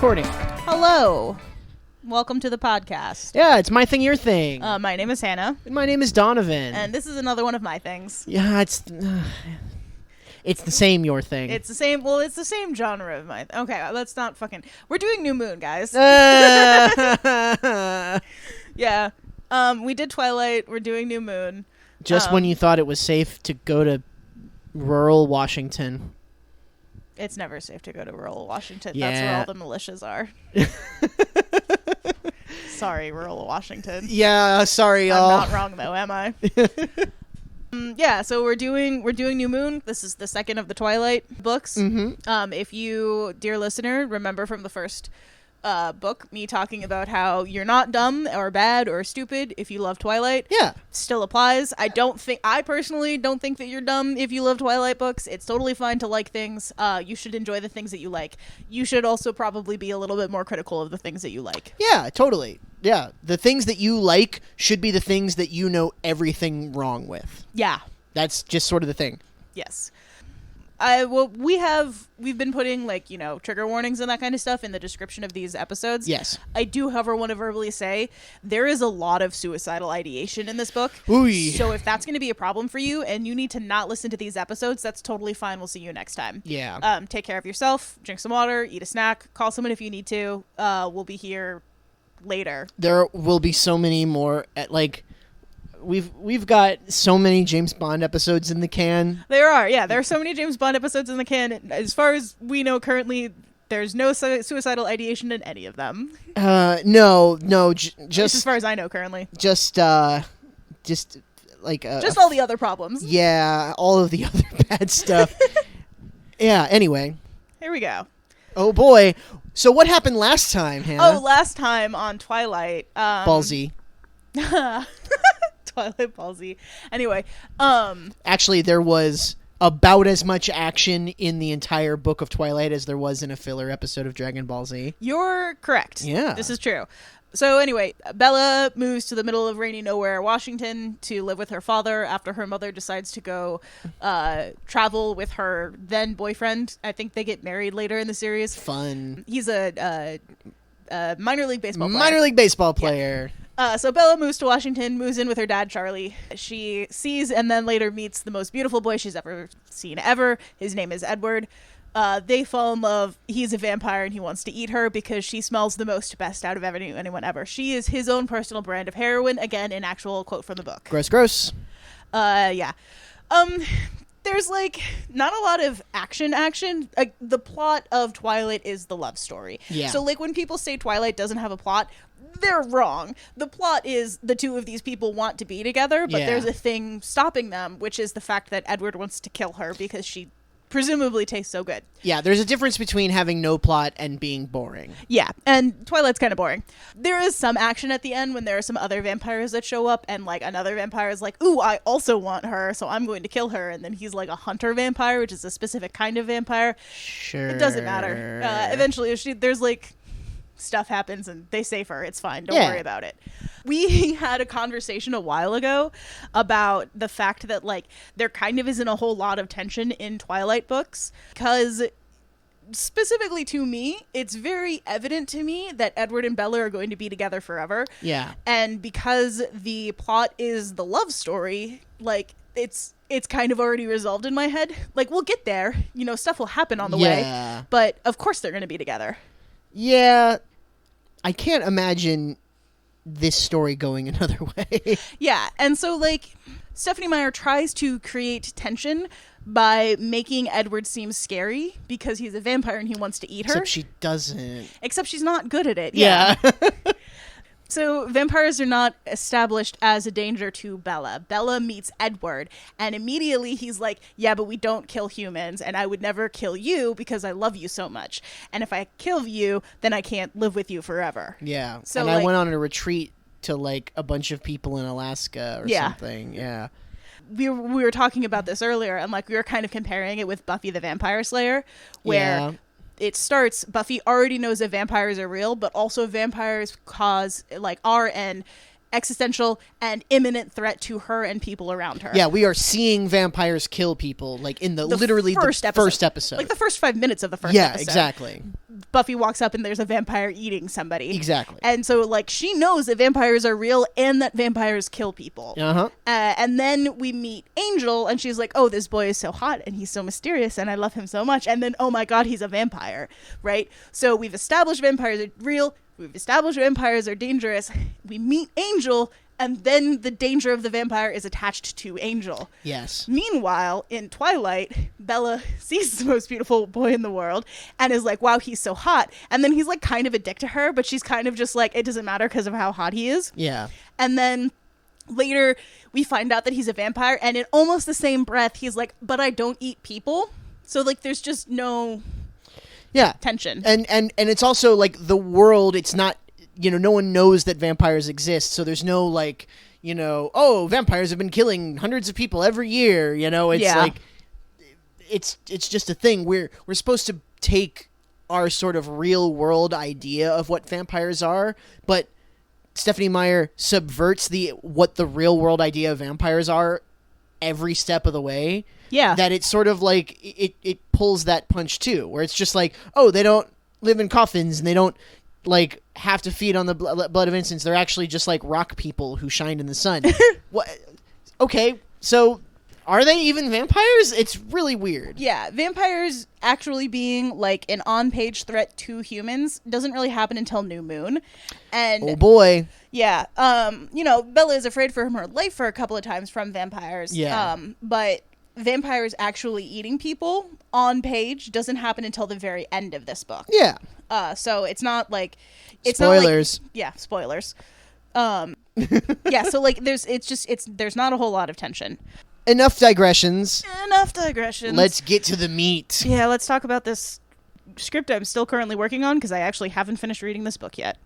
recording. Hello. Welcome to the podcast. Yeah, it's my thing, your thing. My name is Hannah. And my name is Donovan. And this is another one of my things. Yeah, it's the same your thing. It's the same, well, it's the same genre of my okay, let's not fucking... We're doing New Moon, guys. Yeah. We did Twilight. We're doing New Moon. Just when you thought it was safe to go to rural Washington. It's never safe to go to rural Washington. Yeah. That's where all the militias are. Sorry, rural Washington. Yeah, sorry, I'm y'all. not wrong, though, am I? Yeah, so we're doing New Moon. This is the second of the Twilight books. Mm-hmm. If you, dear listener, remember from the first book, me talking about how you're not dumb or bad or stupid if you love Twilight. Yeah. Still applies. I personally don't think that you're dumb if you love Twilight books. It's totally fine to like things. You should enjoy the things that you like. You should also probably be a little bit more critical of the things that you like. Yeah, totally. Yeah, the things that you like should be the things that you know everything wrong with. Yeah. That's just sort of the thing. Yes. We've been putting, like, you know, trigger warnings and that kind of stuff in the description of these episodes. Yes. I do, however, want to verbally say there is a lot of suicidal ideation in this book. Ooh. So if that's going to be a problem for you and you need to not listen to these episodes, that's totally fine. We'll see you next time. Yeah. Take care of yourself, drink some water, eat a snack, call someone if you need to. We'll be here later. There will be so many more we've got so many James Bond episodes in the can. There are so many James Bond episodes in the can. As far as we know currently, there's no suicidal ideation in any of them. No, just as far as I know currently. Just all the other problems. Yeah, all of the other bad stuff. Yeah, anyway. Here we go. Oh boy. So what happened last time, Hannah? Oh, last time on Twilight. Ballsy. Twilight Ballsy. Anyway, actually, there was about as much action in the entire book of Twilight as there was in a filler episode of Dragon Ball Z. You're correct. Yeah. This is true. So anyway, Bella moves to the middle of rainy nowhere, Washington, to live with her father after her mother decides to go travel with her then boyfriend. I think they get married later in the series. Fun. He's a minor league baseball player. Minor league baseball player. Yeah. So Bella moves to Washington, moves in with her dad, Charlie. She sees and then later meets the most beautiful boy she's ever seen ever. His name is Edward. They fall in love. He's a vampire and he wants to eat her because she smells the most best out of anyone ever. She is his own personal brand of heroin. Again, an actual quote from the book. Gross. Yeah. There's, like, not a lot of action. The plot of Twilight is the love story. Yeah. So, like, when people say Twilight doesn't have a plot, they're wrong. The plot is the two of these people want to be together, but there's a thing stopping them, which is the fact that Edward wants to kill her because she presumably tastes so good. Yeah, there's a difference between having no plot and being boring. Yeah, and Twilight's kind of boring. There is some action at the end when there are some other vampires that show up, and, like, another vampire is like, ooh, I also want her, so I'm going to kill her, and then he's, like, a hunter vampire, which is a specific kind of vampire. Sure. It doesn't matter. Eventually, there's, like, stuff happens, and they save her. It's fine. Don't worry about it. We had a conversation a while ago about the fact that, like, there kind of isn't a whole lot of tension in Twilight books, because specifically to me, it's very evident to me that Edward and Bella are going to be together forever. Yeah. And because the plot is the love story, like, it's kind of already resolved in my head. Like, we'll get there. You know, stuff will happen on the way. But, of course, they're going to be together. Yeah. I can't imagine this story going another way. Yeah, and so, like, Stephanie Meyer tries to create tension by making Edward seem scary because he's a vampire and he wants to eat her. Except she doesn't. Except she's not good at it. Yeah. So vampires are not established as a danger to Bella. Bella meets Edward, and immediately he's like, yeah, but we don't kill humans, and I would never kill you because I love you so much. And if I kill you, then I can't live with you forever. Yeah. So, and like, I went on a retreat to, like, a bunch of people in Alaska or something. Yeah. We were talking about this earlier, and, like, we were kind of comparing it with Buffy the Vampire Slayer, where it starts, Buffy already knows that vampires are real, but also vampires are an existential and imminent threat to her and people around her. Yeah, we are seeing vampires kill people, like, in the literally first the episode. first episode. Like, the first 5 minutes of the first episode. episode. Yeah, exactly. Buffy walks up and there's a vampire eating somebody. Exactly. And so, like, she knows that vampires are real and that vampires kill people. Uh-huh. And then we meet Angel, and she's like, oh, this boy is so hot, and he's so mysterious, and I love him so much. And then, oh my god, he's a vampire, right? So we've established vampires are real. We've established vampires are dangerous. We meet Angel, and then the danger of the vampire is attached to Angel. Yes. Meanwhile, in Twilight, Bella sees the most beautiful boy in the world and is like, wow, he's so hot. And then he's like kind of a dick to her, but she's kind of just like, it doesn't matter because of how hot he is. Yeah. And then later we find out that he's a vampire, and in almost the same breath, he's like, but I don't eat people. So like there's just no tension. And it's also like the world, it's not, no one knows that vampires exist, so there's no like, oh, vampires have been killing hundreds of people every year, it's like it's just a thing. We're supposed to take our sort of real world idea of what vampires are, but Stephanie Meyer subverts what the real world idea of vampires are every step of the way. Yeah. That it's sort of like it pulls that punch too, where it's just like, oh, they don't live in coffins and they don't like have to feed on the blood of innocents. They're actually just like rock people who shined in the sun. What? Okay, so are they even vampires? It's really weird. Yeah, vampires actually being like an on-page threat to humans doesn't really happen until New Moon. And oh boy. Yeah. Bella is afraid for her life for a couple of times from vampires. Yeah. But vampires actually eating people on page doesn't happen until the very end of this book. Yeah. So it's not like spoilers. Not like, yeah, spoilers. Yeah, so like there's not a whole lot of tension. Enough digressions. Let's get to the meat. Yeah, let's talk about this script I'm still currently working on because I actually haven't finished reading this book yet.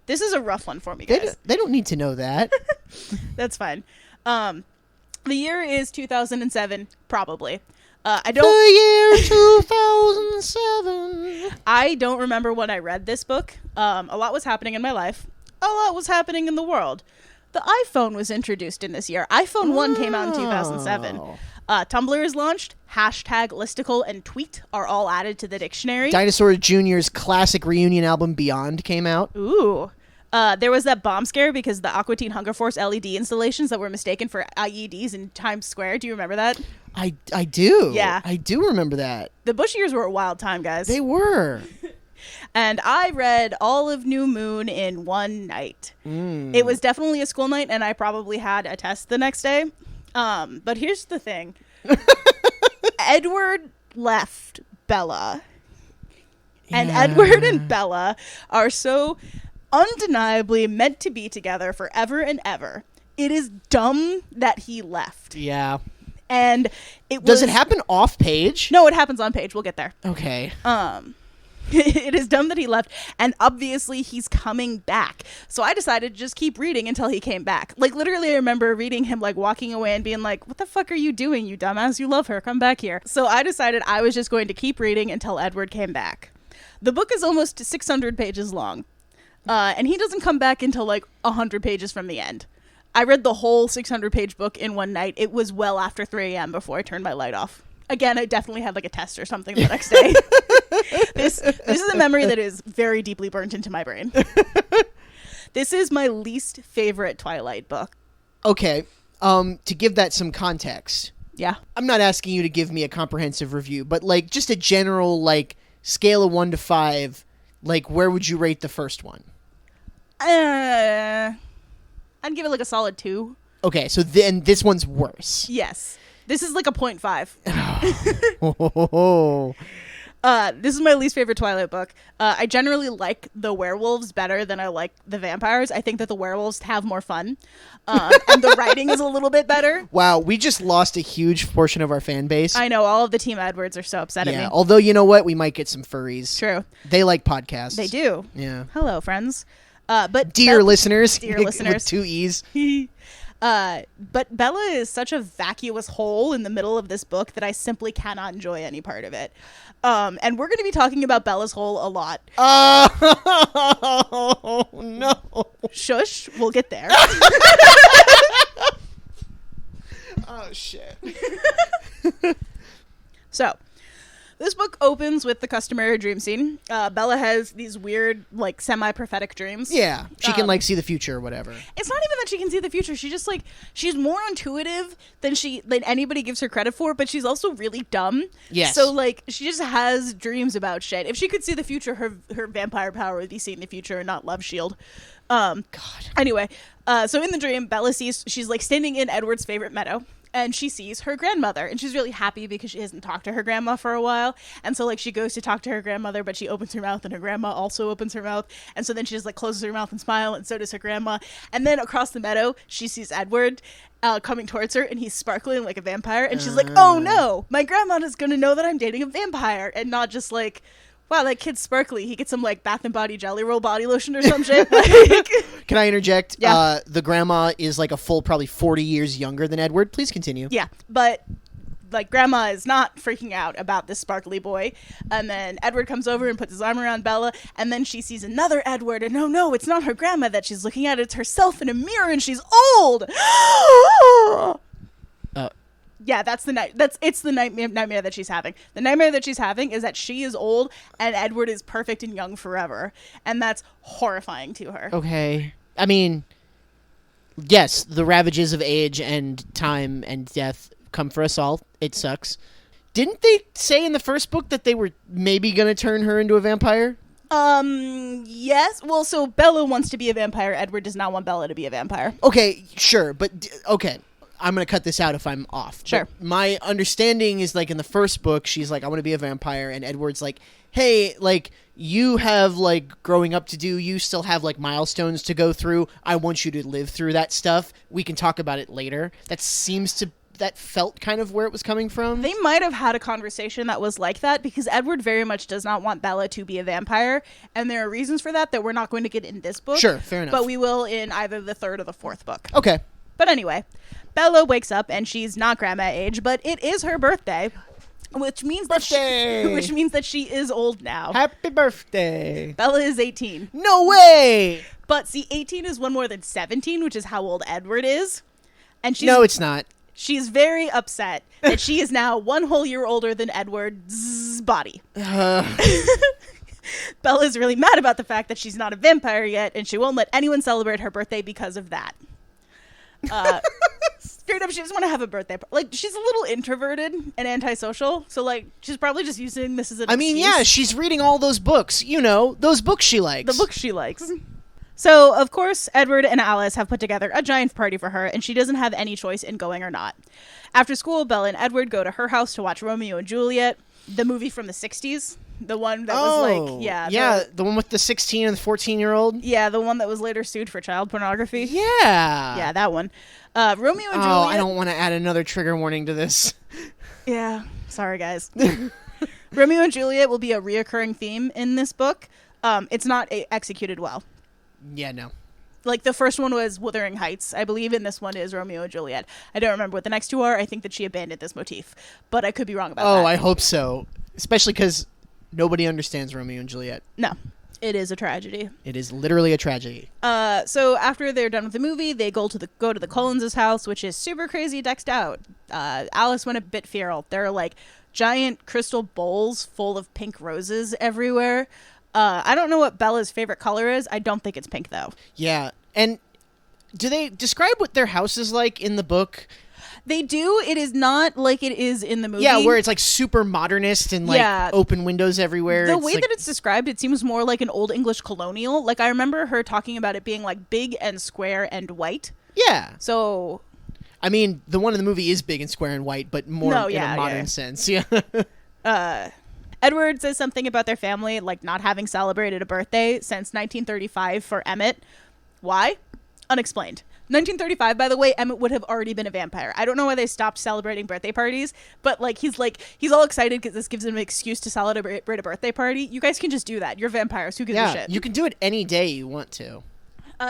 This is a rough one for me, guys. They don't need to know that. That's fine. The year is 2007, probably. The year 2007. I don't remember when I read this book. A lot was happening in my life. A lot was happening in the world. The iPhone was introduced in this year. iPhone 1 came out in 2007. Tumblr is launched. Hashtag, listicle, and tweet are all added to the dictionary. Dinosaur Jr.'s classic reunion album Beyond came out. Ooh. There was that bomb scare because the Aqua Teen Hunger Force LED installations that were mistaken for IEDs in Times Square. Do you remember that? I do. Yeah. I do remember that. The Bush years were a wild time, guys. They were. And I read all of New Moon in one night. It was definitely a school night, and I probably had a test the next day. But here's the thing. Edward left Bella. Yeah. And Edward and Bella are so undeniably meant to be together forever and ever. It is dumb that he left. Yeah. And Does it happen off page? No, it happens on page. We'll get there. Okay. It is dumb that he left, and obviously he's coming back. So I decided to just keep reading until he came back. Like, literally, I remember reading him, like, walking away and being like, what the fuck are you doing, you dumbass? You love her. Come back here. So I decided I was just going to keep reading until Edward came back. The book is almost 600 pages long, and he doesn't come back until, like, 100 pages from the end. I read the whole 600-page book in one night. It was well after 3 a.m. before I turned my light off. Again, I definitely had like a test or something the next day. This is a memory that is very deeply burnt into my brain. This is my least favorite Twilight book. Okay. To give that some context. Yeah. I'm not asking you to give me a comprehensive review, but like just a general like scale of 1 to 5, like where would you rate the first one? I'd give it like a solid 2. Okay, so then this one's worse. Yes. This is like a 0.5. Oh. This is my least favorite Twilight book. I generally like the werewolves better than I like the vampires. I think that the werewolves have more fun. And the writing is a little bit better. Wow, we just lost a huge portion of our fan base. I know, all of the Team Edwards are so upset at me. Although, you know what? We might get some furries. True. They like podcasts. They do. Yeah. Hello, friends. But Dear listeners. Dear listeners. With 2 E's. But Bella is such a vacuous hole in the middle of this book that I simply cannot enjoy any part of it. And we're going to be talking about Bella's hole a lot. Oh, no. Shush. We'll get there. Oh, shit. So, This book opens with the customary dream scene. Bella has these weird, like, semi-prophetic dreams. Yeah, she can, like, see the future or whatever. It's not even that she can see the future. She just, like, she's more intuitive than anybody gives her credit for, but she's also really dumb. Yes. So, like, she just has dreams about shit. If she could see the future, her vampire power would be seeing the future and not love shield. God. Anyway, so in the dream, Bella sees, she's, like, standing in Edward's favorite meadow. And she sees her grandmother, and she's really happy because she hasn't talked to her grandma for a while. And so, like, she goes to talk to her grandmother, but she opens her mouth, and her grandma also opens her mouth. And so then she just, like, closes her mouth and smile, and so does her grandma. And then across the meadow, she sees Edward coming towards her, and he's sparkling like a vampire. And she's like, oh, no, my grandmother's going to know that I'm dating a vampire, and not just, like, wow, that kid's sparkly. He gets some, like, Bath and Body Jelly Roll body lotion or some shit. Like, can I interject? Yeah. The grandma is, like, a full probably 40 years younger than Edward. Please continue. Yeah, but, like, grandma is not freaking out about this sparkly boy. And then Edward comes over and puts his arm around Bella, and then she sees another Edward, and no, it's not her grandma that she's looking at. It's herself in a mirror, and she's old. Yeah, it's the nightmare that she's having. The nightmare that she's having is that she is old and Edward is perfect and young forever. And that's horrifying to her. Okay. I mean, yes, the ravages of age and time and death come for us all. It sucks. Didn't they say in the first book that they were maybe going to turn her into a vampire? Yes. Well, so Bella wants to be a vampire. Edward does not want Bella to be a vampire. Okay, sure. But, okay. I'm going to cut this out if I'm off. Sure. But my understanding is, like, in the first book, she's like, I want to be a vampire. And Edward's like, hey, like, you have, like, growing up to do. You still have, like, milestones to go through. I want you to live through that stuff. We can talk about it later. That felt kind of where it was coming from. They might have had a conversation that was like that because Edward very much does not want Bella to be a vampire. And there are reasons for that we're not going to get in this book. Sure, fair enough. But we will in either the third or the fourth book. Okay. But anyway, Bella wakes up and she's not grandma age, but it is her birthday, which means that she is old now. Happy birthday. Bella is 18. No way. But see, 18 is one more than 17, which is how old Edward is. And no, it's not. She's very upset that she is now 1 whole year older than Edward's body. Bella is really mad about the fact that she's not a vampire yet, and she won't let anyone celebrate her birthday because of that. Straight up, she doesn't want to have a birthday. Like, she's a little introverted and antisocial, so, like, she's probably just using this as an excuse. Yeah, she's reading all those books. You know, those books she likes. The books she likes. So, of course, Edward and Alice have put together a giant party for her, and she doesn't have any choice in going or not. After school, Bella and Edward go to her house to watch Romeo and Juliet, the movie from the 60s. The one that was like, the one with the 16 and the 14-year-old. Yeah, the one that was later sued for child pornography. Yeah, that one. Romeo and Juliet. Oh, I don't want to add another trigger warning to this. Yeah, sorry guys. Romeo and Juliet will be a reoccurring theme in this book. It's not executed well. Yeah, no. Like, the first one was Wuthering Heights, I believe, and this one is Romeo and Juliet. I don't remember what the next two are. I think that she abandoned this motif, but I could be wrong about that. Oh, I hope so. Especially because nobody understands Romeo and Juliet. No, it is a tragedy. It is literally a tragedy. So after they're done with the movie, they go to the Collins' house, which is super crazy decked out. Alice went a bit feral. There are, like, giant crystal bowls full of pink roses everywhere. I don't know what Bella's favorite color is. I don't think it's pink, though. Yeah. And do they describe what their house is like in the book? They do. It is not like it is in the movie. Yeah, where it's like super modernist and like open windows everywhere. The way that it's described, it seems more like an old English colonial. Like, I remember her talking about it being like big and square and white. Yeah. So, I mean, the one in the movie is big and square and white, but more in a modern sense. Yeah. Edward says something about their family, like, not having celebrated a birthday since 1935 for Emmett. Why? Unexplained. 1935, by the way, Emmett would have already been a vampire. I don't know why they stopped celebrating birthday parties, but, like, he's all excited because this gives him an excuse to celebrate a birthday party. You guys can just do that. You're vampires. Who gives a shit? You can do it any day you want to.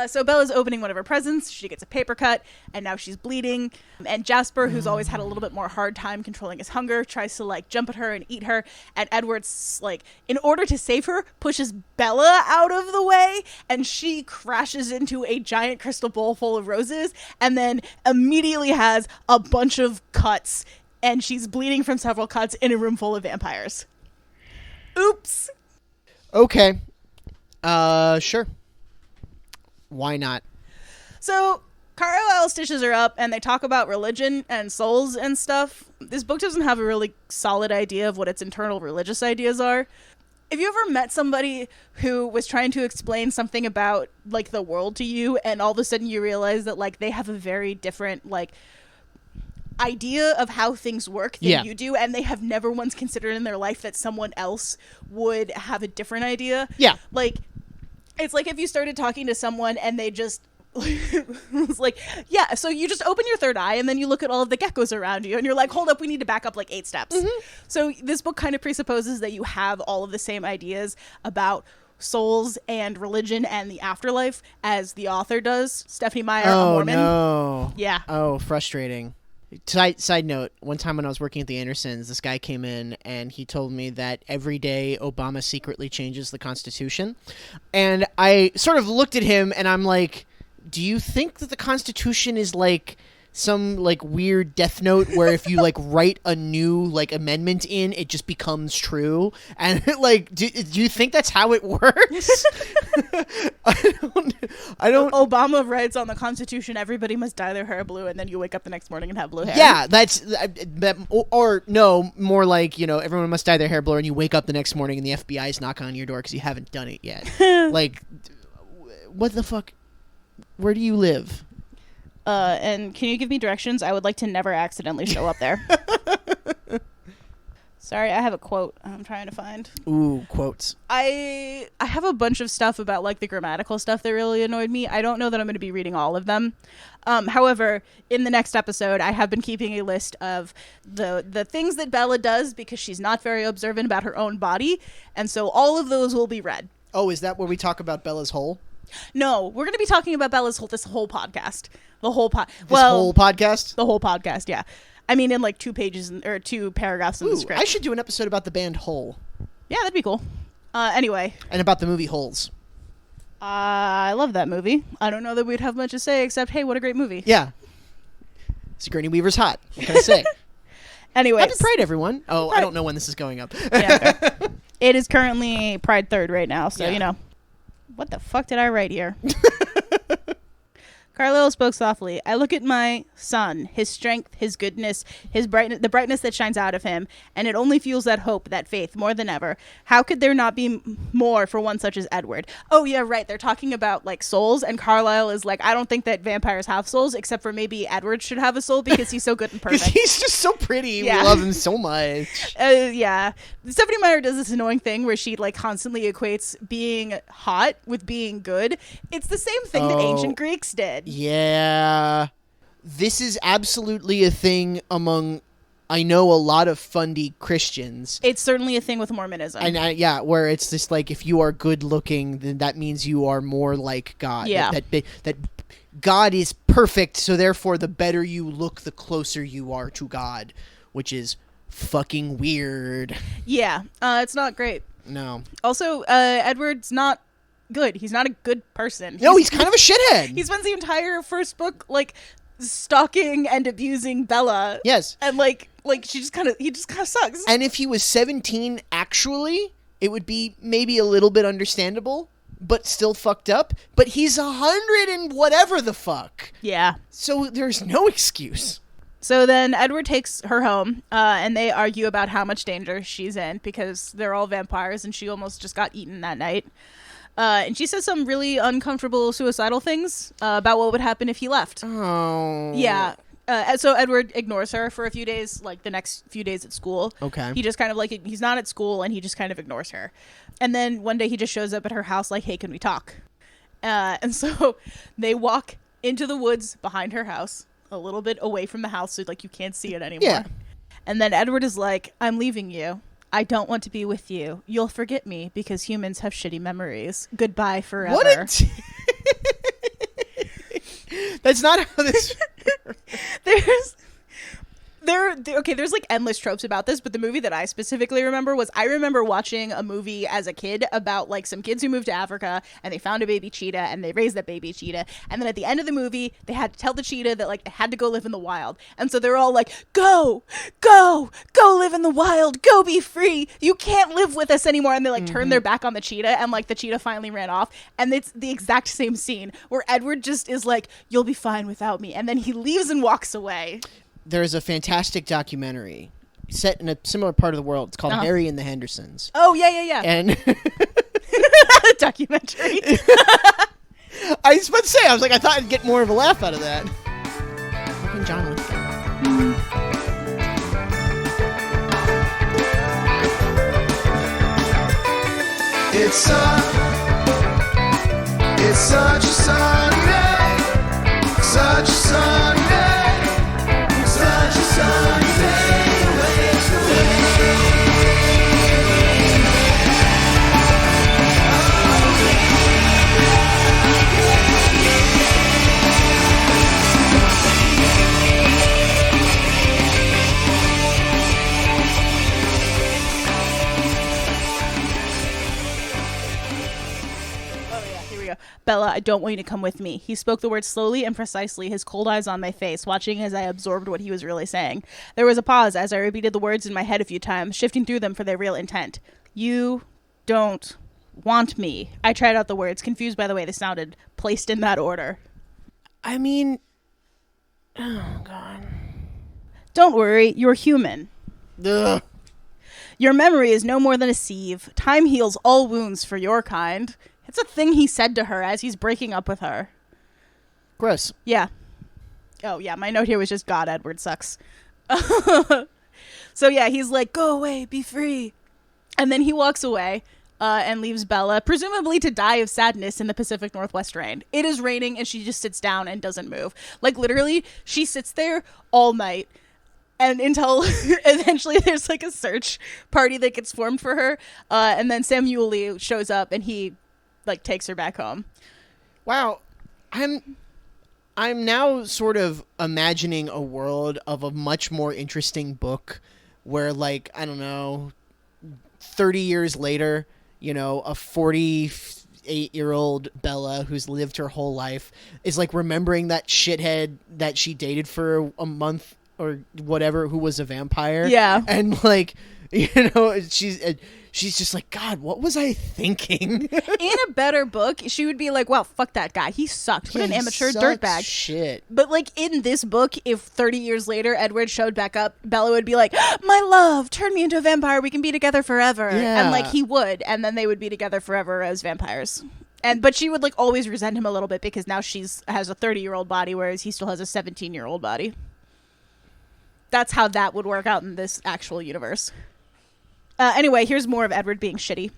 So Bella's opening one of her presents. She gets a paper cut, and now she's bleeding. And Jasper, who's always had a little bit more hard time controlling his hunger, tries to, like, jump at her and eat her. And Edward's, like, in order to save her, pushes Bella out of the way, and she crashes into a giant crystal bowl full of roses, and then immediately has a bunch of cuts, and she's bleeding from several cuts in a room full of vampires. Oops. Okay. Sure. Why not? So Carlisle stitches her up and they talk about religion and souls and stuff. This book doesn't have a really solid idea of what its internal religious ideas are. Have you ever met somebody who was trying to explain something about, like, the world to you, and all of a sudden you realize that, like, they have a very different, like, idea of how things work than you do, and they have never once considered in their life that someone else would have a different idea? Yeah. Like, it's like if you started talking to someone and they just was like, yeah, so you just open your third eye and then you look at all of the geckos around you and you're like, hold up, we need to back up like 8 steps. Mm-hmm. So this book kind of presupposes that you have all of the same ideas about souls and religion and the afterlife as the author does, Stephanie Meyer, a Mormon. No. Yeah. Oh, frustrating. Side note, one time when I was working at the Andersons, this guy came in and he told me that every day Obama secretly changes the Constitution. And I sort of looked at him and I'm like, do you think that the Constitution is like some like weird Death Note where if you like write a new like amendment in, it just becomes true? And like, do you think that's how it works? I don't. Obama writes on the Constitution, everybody must dye their hair blue, and then you wake up the next morning and have blue hair. Yeah, or no, more like, you know, everyone must dye their hair blue, and you wake up the next morning and the FBI's knocking on your door because you haven't done it yet. Like, what the fuck? Where do you live? And can you give me directions? I would like to never accidentally show up there. Sorry, I have a quote I'm trying to find. Ooh, quotes. I have a bunch of stuff about, like, the grammatical stuff that really annoyed me. I don't know that I'm going to be reading all of them. However, in the next episode, I have been keeping a list of the things that Bella does because she's not very observant about her own body. And so all of those will be read. Oh, is that where we talk about Bella's hole? No, we're going to be talking about Bella's whole podcast. The whole whole podcast? The whole podcast, yeah. I mean, in like 2 pages or 2 paragraphs in the script. I should do an episode about the band Hole. Yeah, that'd be cool. Anyway. And about the movie Holes. I love that movie. I don't know that we'd have much to say except, hey, what a great movie. Yeah. Sigourney Weaver's hot. What can I say? Anyway. Happy Pride, everyone. Oh, Pride. I don't know when this is going up. Yeah, it is currently Pride 3rd right now, so, you know. What the fuck did I write here? Carlisle spoke softly. I look at my son, his strength, his goodness, his brightness, the brightness that shines out of him, and it only fuels that hope, that faith, more than ever. How could there not be more for one such as Edward? Oh, yeah, right. They're talking about, like, souls, and Carlisle is like, I don't think that vampires have souls, except for maybe Edward should have a soul because he's so good and perfect. He's just so pretty. Yeah. We love him so much. Yeah. Stephanie Meyer does this annoying thing where she, like, constantly equates being hot with being good. It's the same thing that ancient Greeks did. Yeah. This is absolutely a thing among, I know, a lot of fundy Christians. It's certainly a thing with Mormonism. And yeah, where it's just like, if you are good looking, then that means you are more like God. Yeah. That God is perfect, so therefore the better you look, the closer you are to God, which is fucking weird. Yeah. It's not great. No. Also, Edward's not good. He's not a good person. No, he's kind of a shithead. He spends the entire first book, like, stalking and abusing Bella. Yes. And he just kind of sucks. And if he was 17, actually, it would be maybe a little bit understandable, but still fucked up. But he's 100 and whatever the fuck. Yeah. So there's no excuse. So then Edward takes her home, and they argue about how much danger she's in because they're all vampires and she almost just got eaten that night. And she says some really uncomfortable suicidal things about what would happen if he left. Oh. Yeah. So Edward ignores her for a few days, like the next few days at school. Okay. He just kind of like, he's not at school and he just kind of ignores her. And then one day he just shows up at her house like, hey, can we talk? And so they walk into the woods behind her house, a little bit away from the house so like you can't see it anymore. Yeah. And then Edward is like, I'm leaving you. I don't want to be with you. You'll forget me because humans have shitty memories. Goodbye forever. What That's not how this There's like endless tropes about this, but the movie that I specifically remember was I remember watching a movie as a kid about like some kids who moved to Africa and they found a baby cheetah and they raised that baby cheetah, and then at the end of the movie they had to tell the cheetah that like it had to go live in the wild, and so they're all like, go live in the wild, go be free, you can't live with us anymore, and they like turned their back on the cheetah, and like the cheetah finally ran off, and it's the exact same scene where Edward just is like, you'll be fine without me, and then he leaves and walks away. There's a fantastic documentary set in a similar part of the world. It's called Harry and the Hendersons. Oh, yeah. And documentary. I was about to say, I thought I'd get more of a laugh out of that. Fucking John Lithgow. It's such a sunny day, such a sunny day, such a sunny day, waves away. Bella, I don't want you to come with me. He spoke the words slowly and precisely, his cold eyes on my face, watching as I absorbed what he was really saying. There was a pause as I repeated the words in my head a few times, shifting through them for their real intent. You don't want me. I tried out the words, confused by the way they sounded, placed in that order. I mean, oh, God. Don't worry, you're human. Ugh. Your memory is no more than a sieve. Time heals all wounds for your kind. It's a thing he said to her as he's breaking up with her. Gross. Yeah. Oh, yeah, my note here was just, God, Edward sucks. So, yeah, he's like, go away, be free. And then he walks away and leaves Bella, presumably to die of sadness in the Pacific Northwest rain. It is raining, and she just sits down and doesn't move. Like, literally, she sits there all night. And until eventually there's, like, a search party that gets formed for her. And then Sam Muley shows up, and he like takes her back home. Wow. I'm now sort of imagining a world of a much more interesting book where, like, I don't know, 30 years later, you know, a 48-year-old Bella who's lived her whole life is like remembering that shithead that she dated for a month or whatever who was a vampire. Yeah. And like, you know, she's just like, God, what was I thinking? In a better book, she would be like, well, fuck that guy. He sucked. What an amateur dirtbag. Shit. But like in this book, if 30 years later Edward showed back up, Bella would be like, my love, turn me into a vampire. We can be together forever. Yeah. And like he would. And then they would be together forever as vampires. But she would like always resent him a little bit because now has a 30-year-old body, whereas he still has a 17-year-old body. That's how that would work out in this actual universe. Anyway, here's more of Edward being shitty.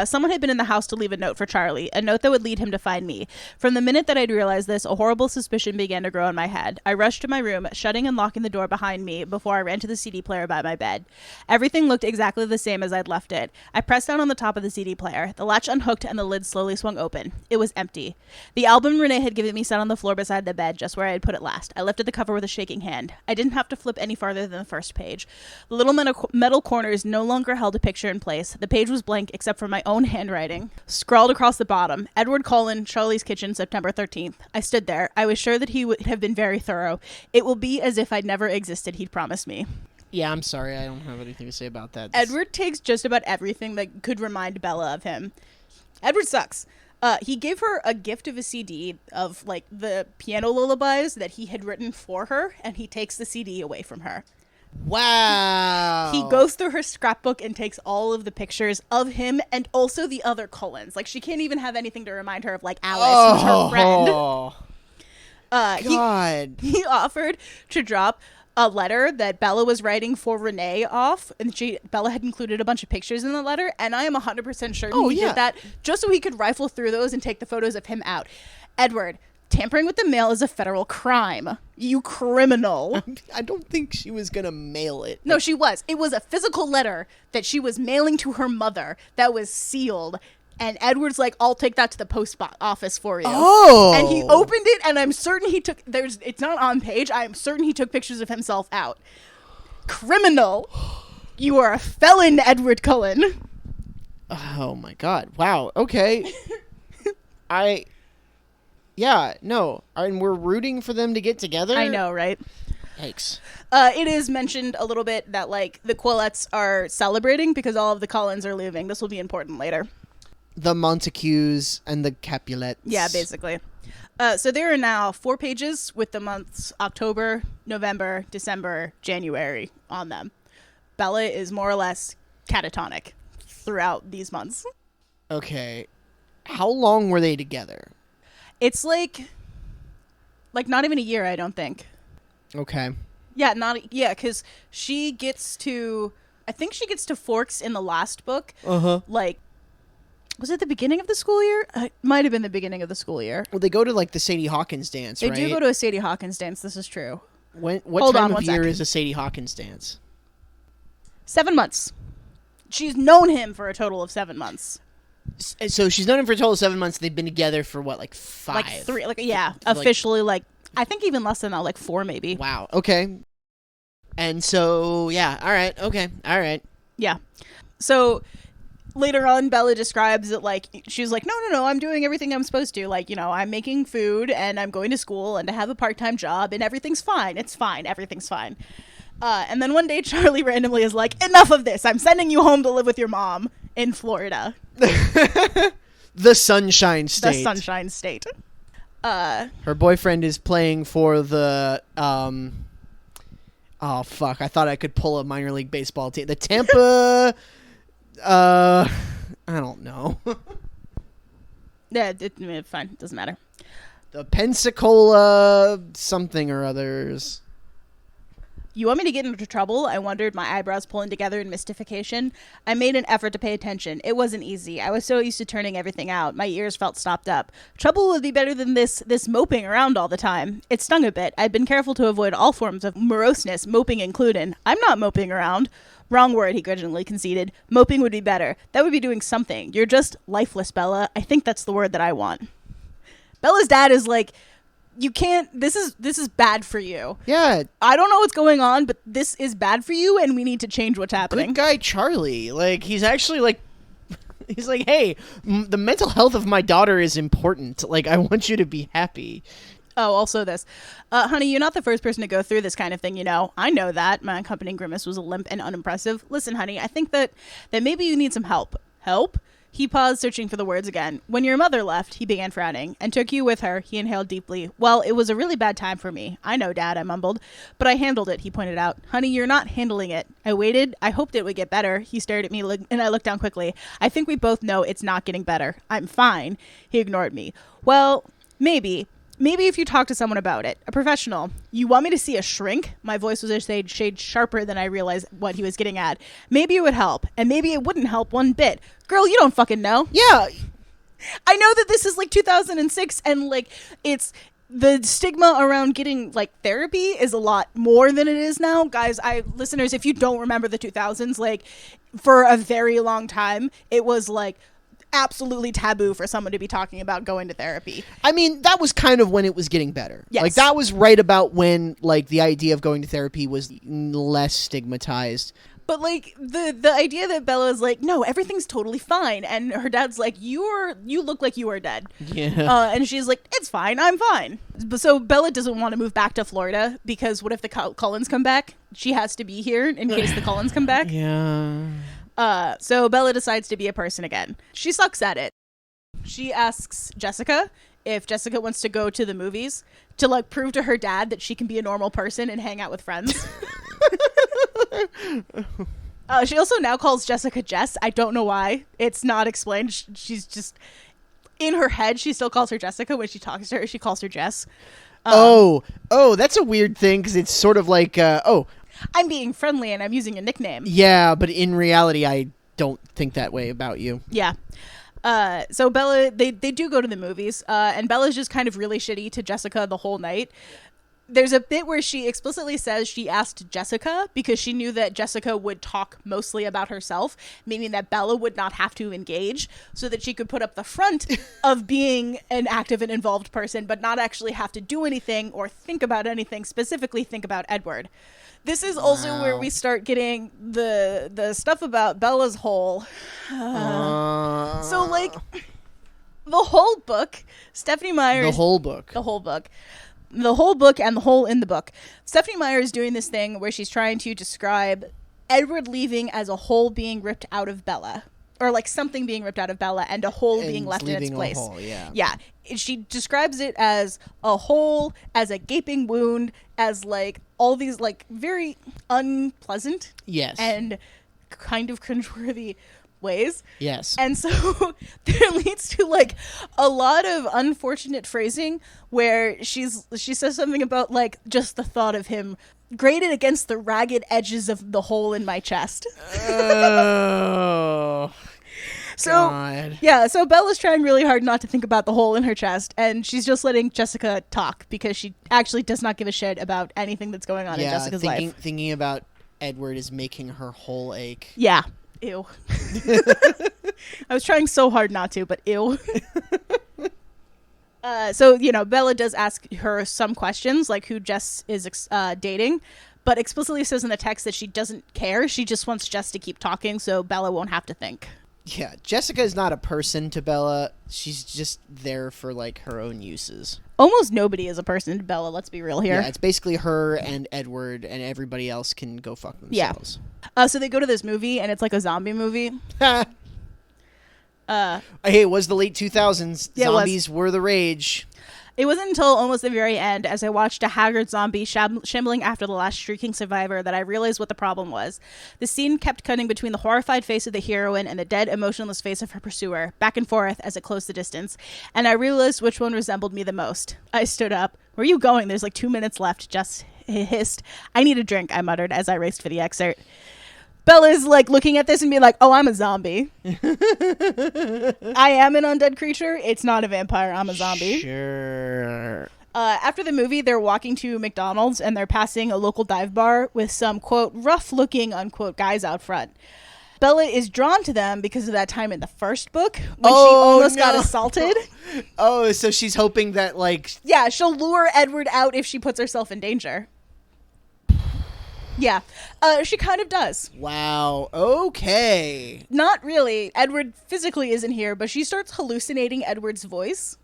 Someone had been in the house to leave a note for Charlie, a note that would lead him to find me. From the minute that I'd realized this, a horrible suspicion began to grow in my head. I rushed to my room, shutting and locking the door behind me before I ran to the CD player by my bed. Everything looked exactly the same as I'd left it. I pressed down on the top of the CD player. The latch unhooked and the lid slowly swung open. It was empty. The album Renee had given me sat on the floor beside the bed, just where I had put it last. I lifted the cover with a shaking hand. I didn't have to flip any farther than the first page. The little metal corners no longer held a picture in place. The page was blank except for my own handwriting scrawled across the bottom. Edward Cullen, Charlie's Kitchen, September 13th. I stood there. I was sure that he would have been very thorough. It will be as if I'd never existed, he'd promised me. Yeah, I'm sorry. I don't have anything to say about that. Edward takes just about everything that could remind Bella of him. Edward sucks. He gave her a gift of a CD of like the piano lullabies that he had written for her, and he takes the CD away from her. Wow. He goes through her scrapbook and takes all of the pictures of him and also the other Cullens. Like, she can't even have anything to remind her of, like, Alice, who's her friend. God. He offered to drop a letter that Bella was writing for Renee off, and Bella had included a bunch of pictures in the letter, and I am 100% sure he did that just so he could rifle through those and take the photos of him out. Edward, tampering with the mail is a federal crime. You criminal. I don't think she was going to mail it. No, she was. It was a physical letter that she was mailing to her mother that was sealed. And Edward's like, I'll take that to the post office for you. Oh. And he opened it, and I'm certain he took, it's not on page, I am certain he took pictures of himself out. Criminal. You are a felon, Edward Cullen. Oh my god. Wow. Okay. Yeah, no. And we're rooting for them to get together? I know, right? Yikes. It is mentioned a little bit that, like, the Quillets are celebrating because all of the Cullens are leaving. This will be important later. The Montagues and the Capulets. Yeah, basically. So there are now 4 pages with the months October, November, December, January on them. Bella is more or less catatonic throughout these months. Okay. How long were they together? It's like not even a year, I don't think. Okay. Yeah, because she gets to, I think she gets to Forks in the last book. Like, was it the beginning of the school year? It might have been the beginning of the school year. Well, they go to, like, the Sadie Hawkins dance, They right? do go to a Sadie Hawkins dance, this is true. What Hold time on of one year sec. is a Sadie Hawkins dance? 7 months. She's known him for a total of 7 months. So she's known him for a total of 7 months. They've been together for, what, like 5? Like 3, officially, like, I think even less than that, like 4 maybe. Wow, okay. And so, yeah, all right. Yeah. So later on, Bella describes that, like, she's like, no, I'm doing everything I'm supposed to. Like, I'm making food, and I'm going to school, and I have a part-time job, and everything's fine. It's fine. Everything's fine. And then one day, Charlie randomly is like, enough of this. I'm sending you home to live with your mom in Florida. The Sunshine State. The Sunshine State. Her boyfriend is playing for the, oh, fuck. I thought I could pull a minor league baseball team. The Tampa, I don't know. Yeah, fine. Doesn't matter. The Pensacola something or others. You want me to get into trouble? I wondered, my eyebrows pulling together in mystification. I made an effort to pay attention. It wasn't easy. I was so used to turning everything out. My ears felt stopped up. Trouble would be better than this moping around all the time. It stung a bit. I'd been careful to avoid all forms of moroseness, moping included. I'm not moping around. Wrong word, he grudgingly conceded. Moping would be better. That would be doing something. You're just lifeless, Bella. I think that's the word that I want. Bella's dad is like, you can't, this is bad for you. Yeah. I don't know what's going on, but this is bad for you, and we need to change what's happening. Good guy Charlie. Like, he's actually like, he's like, hey, the mental health of my daughter is important. Like, I want you to be happy. Oh, also this. Honey, you're not the first person to go through this kind of thing, I know that. My accompanying grimace was limp and unimpressive. Listen, honey, I think that maybe you need some help. Help? He paused, searching for the words again. When your mother left, he began frowning, and took you with her. He inhaled deeply. Well, it was a really bad time for me. I know, Dad, I mumbled. But I handled it, he pointed out. Honey, you're not handling it. I waited. I hoped it would get better. He stared at me, and I looked down quickly. I think we both know it's not getting better. I'm fine. He ignored me. Well, maybe. Maybe if you talk to someone about it. A professional. You want me to see a shrink? My voice was a shade sharper than I realized what he was getting at. Maybe it would help. And maybe it wouldn't help one bit. Girl, you don't fucking know. Yeah. I know that this is like 2006 and like it's the stigma around getting like therapy is a lot more than it is now. Guys, listeners, if you don't remember the 2000s, like for a very long time, it was like absolutely taboo for someone to be talking about going to therapy. I mean, that was kind of when it was getting better. Yes. Like, that was right about when, like, the idea of going to therapy was less stigmatized. But, like, the idea that Bella is like, no, everything's totally fine. And her dad's like, you look like you are dead. Yeah. And she's like, it's fine. I'm fine. So Bella doesn't want to move back to Florida because what if the Cullens come back? She has to be here in case the Cullens come back. Yeah. So Bella decides to be a person again. She sucks at it. She asks Jessica if Jessica wants to go to the movies to like prove to her dad that she can be a normal person and hang out with friends. She also now calls Jessica Jess. I don't know why. It's not explained. She's just in her head. She still calls her Jessica. When she talks to her, she calls her Jess. Oh, that's a weird thing because it's sort of like, I'm being friendly and I'm using a nickname. Yeah, but in reality, I don't think that way about you. Yeah. So Bella, they do go to the movies, and Bella's just kind of really shitty to Jessica the whole night. there's a bit where she explicitly says she asked Jessica because she knew that Jessica would talk mostly about herself, meaning that Bella would not have to engage, so that she could put up the front of being an active and involved person, but not actually have to do anything or think about anything, specifically think about Edward. This is also where we start getting the stuff about Bella's hole. So, like, the whole book, Stephanie Meyer... The whole book and the hole in the book. Stephanie Meyer is doing this thing where she's trying to describe Edward leaving as a hole being ripped out of Bella. Or, like, something being ripped out of Bella and a hole being left in its place. Hole, yeah. Yeah. She describes it as a hole, as a gaping wound, as, like, all these, like, very unpleasant and kind of cringeworthy ways. Yes. And so there leads to, like, a lot of unfortunate phrasing where she says something about, like, just the thought of him grated against the ragged edges of the hole in my chest. Oh. So, God. yeah, so Bella's trying really hard not to think about the hole in her chest, and she's just letting Jessica talk because she actually does not give a shit about anything that's going on in Jessica's life. Thinking about Edward is making her whole ache. Yeah. Ew. I was trying so hard not to, but ew. So, you know, Bella does ask her some questions, like who Jess is dating, but explicitly says in the text that she doesn't care. She just wants Jess to keep talking so Bella won't have to think. Yeah, Jessica is not a person to Bella. She's just there for, like, her own uses. Almost nobody is a person to Bella, let's be real here. Yeah, it's basically her and Edward, and everybody else can go fuck themselves. Yeah. So they go to this movie, and it's like a zombie movie. Hey, it was the late 2000s. Yeah, Zombies were the rage. It wasn't until almost the very end, as I watched a haggard zombie shambling after the last shrieking survivor, that I realized what the problem was. The scene kept cutting between the horrified face of the heroine and the dead, emotionless face of her pursuer, back and forth as it closed the distance, and I realized which one resembled me the most. I stood up. "Where are you going? There's like 2 minutes left," Jess hissed. "I need a drink," I muttered as I raced for the excerpt. Bella's like looking at this and being like, "Oh, I'm a zombie. I am an undead creature. It's not a vampire. I'm a zombie." Sure. After the movie, they're walking to McDonald's and they're passing a local dive bar with some, quote, rough-looking, unquote, guys out front. Bella is drawn to them because of that time in the first book when she almost got assaulted. Oh, so she's hoping that, like... Yeah, she'll lure Edward out if she puts herself in danger. Yeah, she kind of does. Wow, okay. Not really. Edward physically isn't here, but she starts hallucinating Edward's voice.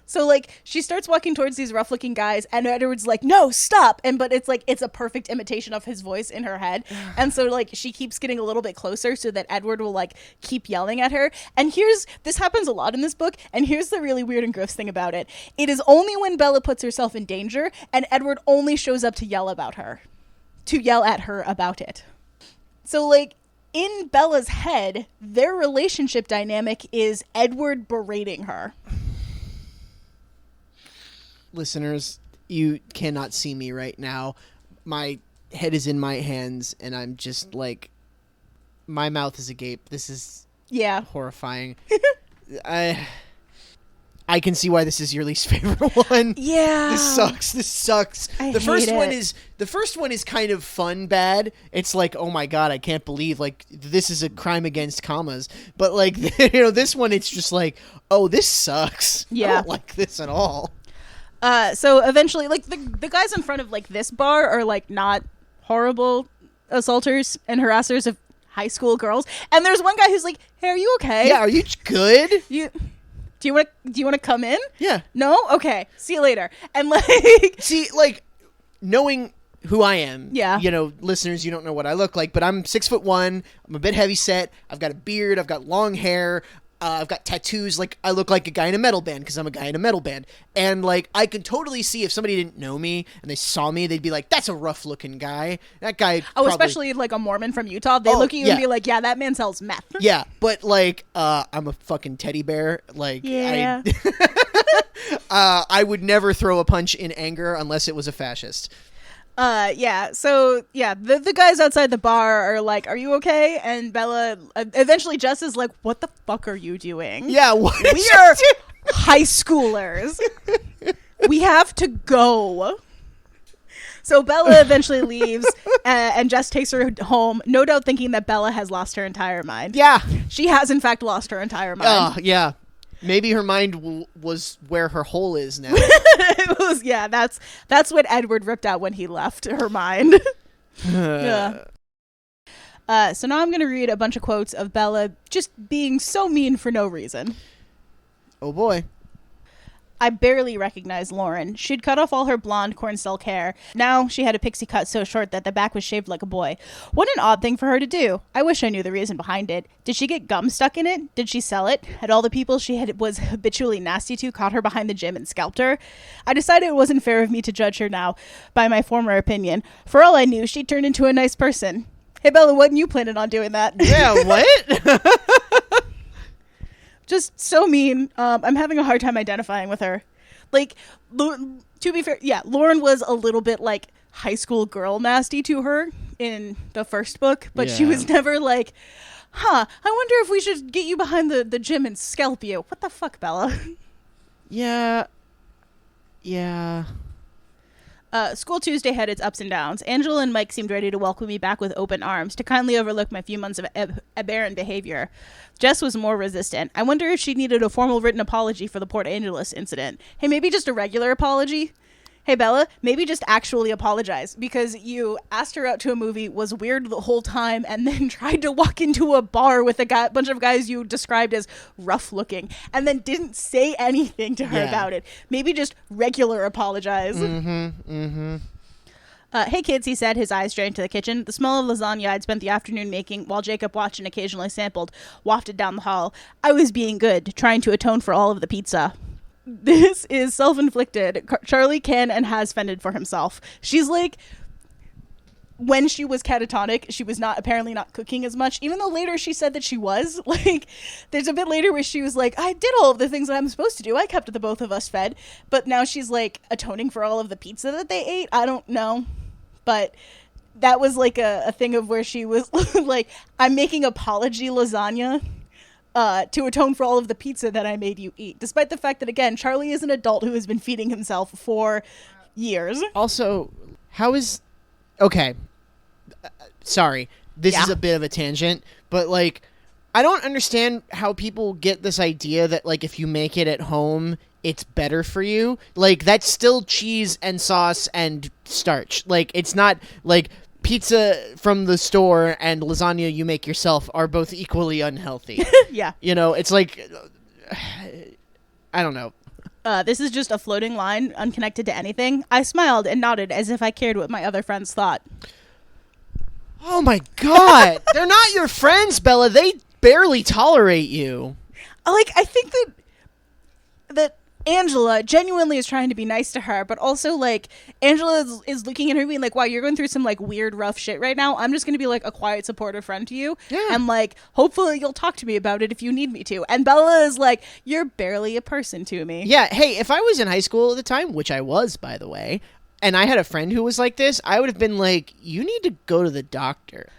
So, like, she starts walking towards these rough-looking guys, and Edward's like, "No, stop!" But it's, like, it's a perfect imitation of his voice in her head. And so, like, she keeps getting a little bit closer so that Edward will, like, keep yelling at her. And this happens a lot in this book, and here's the really weird and gross thing about it. It is only when Bella puts herself in danger, and Edward only shows up to yell at her about it. So, like, in Bella's head, their relationship dynamic is Edward berating her. Listeners, you cannot see me right now. My head is in my hands, and I'm just, like, my mouth is agape. This is horrifying. I can see why this is your least favorite one. Yeah. This sucks. The first one is kind of fun bad. It's like, oh my god, I can't believe, like, this is a crime against commas. But, like, you know, this one, it's just like, oh, this sucks. Yeah. I don't like this at all. So eventually, like, the guys in front of, like, this bar are, like, not horrible assaulters and harassers of high school girls. And there's one guy who's like, "Hey, are you okay? Yeah, are you good? Do you want to come in?" Yeah. No? Okay. See you later. And, like... See, like, knowing who I am. Yeah. You know, listeners, you don't know what I look like, but I'm 6'1". I'm a bit heavy set. I've got a beard. I've got long hair. I've got tattoos. Like, I look like a guy in a metal band because I'm a guy in a metal band. And, like, I could totally see if somebody didn't know me and they saw me, they'd be like, "That's a rough-looking guy. That guy." Oh, especially, like, a Mormon from Utah. They look at you and be like, "Yeah, that man sells meth." Yeah, but, like, I'm a fucking teddy bear. Like, yeah. I would never throw a punch in anger unless it was a fascist. Yeah, so, yeah, the guys outside the bar are like, "Are you okay?" And Bella, eventually Jess is like, "What the fuck are you doing?" Yeah, what we are high schoolers. We have to go. So Bella eventually leaves, and Jess takes her home, no doubt thinking that Bella has lost her entire mind. Yeah. She has, in fact, lost her entire mind. Yeah. Maybe her mind was where her hole is now. It was, yeah, that's what Edward ripped out when he left her mind. Yeah. So now I'm going to read a bunch of quotes of Bella just being so mean for no reason. Oh, boy. I barely recognized Lauren. She'd cut off all her blonde cornstalk hair. Now she had a pixie cut so short that the back was shaved like a boy. What an odd thing for her to do. I wish I knew the reason behind it. Did she get gum stuck in it? Did she sell it? Had all the people was habitually nasty to caught her behind the gym and scalped her? I decided it wasn't fair of me to judge her now by my former opinion. For all I knew, she turned into a nice person. Hey, Bella, wasn't you planning on doing that? Yeah, what? Just so mean. I'm having a hard time identifying with her. Like, to be fair, yeah, Lauren was a little bit like high school girl nasty to her in the first book, but she was never like, I wonder if we should get you behind the gym and scalp you. What the fuck, Bella? Yeah. School Tuesday had its ups and downs. Angela and Mike seemed ready to welcome me back with open arms, to kindly overlook my few months of aberrant behavior. Jess was more resistant. I wonder if she needed a formal written apology for the Port Angeles incident. Hey, maybe just a regular apology? Hey, Bella, maybe just actually apologize, because you asked her out to a movie, was weird the whole time, and then tried to walk into a bar with a bunch of guys you described as rough looking, and then didn't say anything to her about it. Maybe just regular apologize. Hey, kids, he said, his eyes straying to the kitchen. The smell of lasagna I'd spent the afternoon making, while Jacob watched and occasionally sampled, wafted down the hall. I was being good, trying to atone for all of the pizza. This is self-inflicted. Charlie can and has fended for himself. She's like, when she was catatonic, she was apparently not cooking as much, even though later she said that she was. Like, there's a bit later where she was like, I did all of the things that I'm supposed to do. I kept the both of us fed. But now she's like atoning for all of the pizza that they ate. I don't know. But that was like a thing of where she was like, I'm making apology lasagna to atone for all of the pizza that I made you eat. Despite the fact that, again, Charlie is an adult who has been feeding himself for years. Also, how is... Okay. Sorry. This is a bit of a tangent, but, like, I don't understand how people get this idea that, like, if you make it at home, it's better for you. Like, that's still cheese and sauce and starch. Like, it's not, like... Pizza from the store and lasagna you make yourself are both equally unhealthy. Yeah. You know, it's like, I don't know. This is just a floating line, unconnected to anything. I smiled and nodded as if I cared what my other friends thought. Oh my God. They're not your friends, Bella. They barely tolerate you. Like, I think that Angela genuinely is trying to be nice to her, but also, like, Angela is looking at her being like, wow, you're going through some, like, weird, rough shit right now. I'm just going to be, like, a quiet, supportive friend to you. Yeah. And, like, hopefully you'll talk to me about it if you need me to. And Bella is like, you're barely a person to me. Yeah, hey, if I was in high school at the time, which I was, by the way, and I had a friend who was like this, I would have been like, you need to go to the doctor.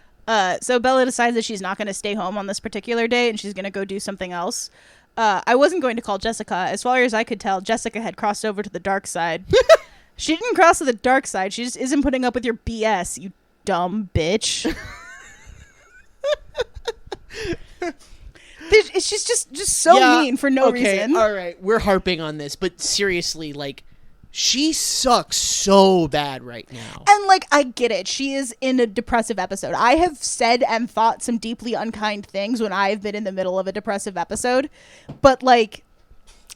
So Bella decides that she's not going to stay home on this particular day, and she's going to go do something else. I wasn't going to call Jessica. As far as I could tell, Jessica had crossed over to the dark side. She didn't cross to the dark side. She just isn't putting up with your BS, you dumb bitch. She's just so mean for no reason. All right, we're harping on this, but seriously, like, she sucks so bad right now. And, like, I get it. She is in a depressive episode. I have said and thought some deeply unkind things when I've been in the middle of a depressive episode. But, like,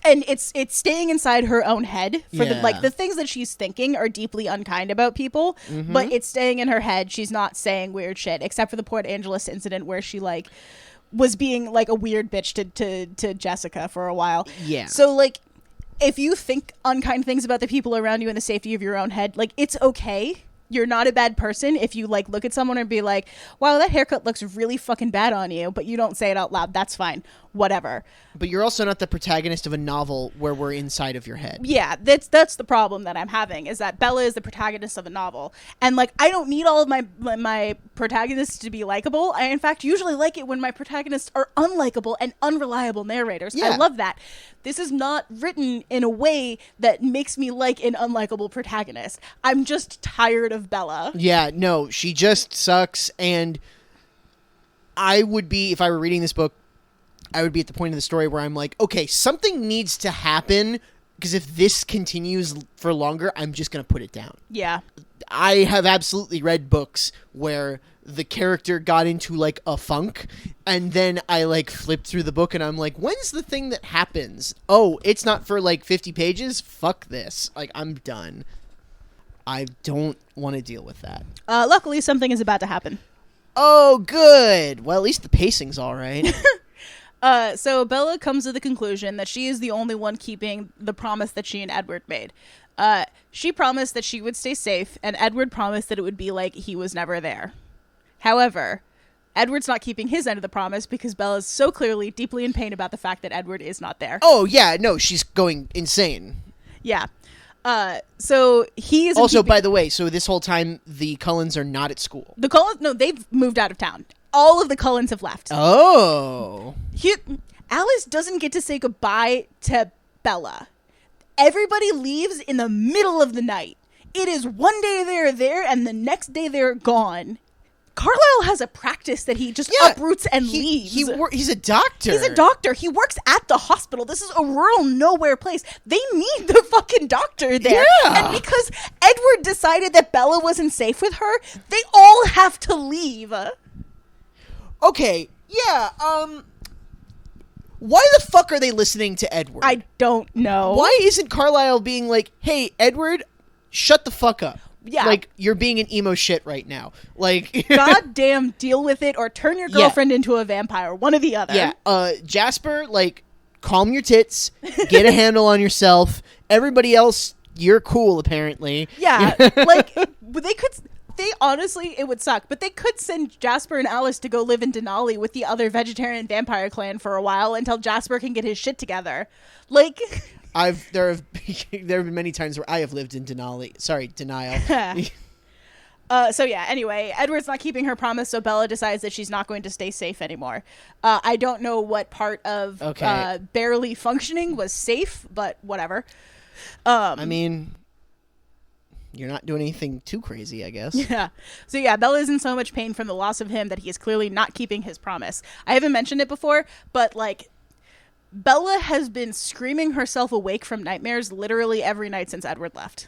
and it's staying inside her own head for the things that she's thinking are deeply unkind about people, but it's staying in her head. She's not saying weird shit, except for the Port Angeles incident where she, like, was being, like, a weird bitch to Jessica for a while. Yeah. So, like, if you think unkind things about the people around you in the safety of your own head, like, it's okay. You're not a bad person if you like look at someone and be like, wow, that haircut looks really fucking bad on you, but you don't say it out loud. That's fine. Whatever. But you're also not the protagonist of a novel where we're inside of your head. Yeah, that's the problem that I'm having, is that Bella is the protagonist of a novel. And like, I don't need all of my protagonists to be likable. I in fact usually like it when my protagonists are unlikable and unreliable narrators. Yeah. I love that. This is not written in a way that makes me like an unlikable protagonist. I'm just tired of Bella. Yeah, no, she just sucks. And I would be, if I were reading this book, I would be at the point of the story where I'm like, okay, something needs to happen, because if this continues for longer, I'm just going to put it down. Yeah. I have absolutely read books where the character got into like a funk, and then I like flipped through the book and I'm like, when's the thing that happens? Oh, it's not for like 50 pages? Fuck this. Like, I'm done. I don't want to deal with that. Luckily, something is about to happen. Oh, good. Well, at least the pacing's all right. So Bella comes to the conclusion that she is the only one keeping the promise that she and Edward made. She promised that she would stay safe, and Edward promised that it would be like he was never there. However, Edward's not keeping his end of the promise because Bella's so clearly deeply in pain about the fact that Edward is not there. Oh, yeah. No, she's going insane. Yeah. So he is also, by the way, so this whole time the Cullens are not at school. The Cullens, no, they've moved out of town. All of the Cullens have left. Oh. Alice doesn't get to say goodbye to Bella. Everybody leaves in the middle of the night. It is one day they're there and the next day they're gone. Carlisle has a practice that he just uproots and leaves. He's a doctor. He's a doctor. He works at the hospital. This is a rural nowhere place. They need the fucking doctor there. Yeah. And because Edward decided that Bella wasn't safe with her, they all have to leave. Okay, yeah, why the fuck are they listening to Edward? I don't know. Why isn't Carlisle being like, hey, Edward, shut the fuck up? Yeah. Like, you're being an emo shit right now. Like, goddamn, deal with it or turn your girlfriend into a vampire. One or the other. Yeah, Jasper, like, calm your tits, get a handle on yourself. Everybody else, you're cool, apparently. Yeah, like, they honestly, it would suck, but they could send Jasper and Alice to go live in Denali with the other vegetarian vampire clan for a while until Jasper can get his shit together. Like, there have been many times where I have lived in denial. So yeah, anyway, Edward's not keeping her promise, so Bella decides that she's not going to stay safe anymore. I don't know what part of barely functioning was safe, but whatever. I mean, you're not doing anything too crazy, I guess. Yeah. So yeah, Bella is in so much pain from the loss of him that he is clearly not keeping his promise. I haven't mentioned it before, but like, Bella has been screaming herself awake from nightmares literally every night since Edward left.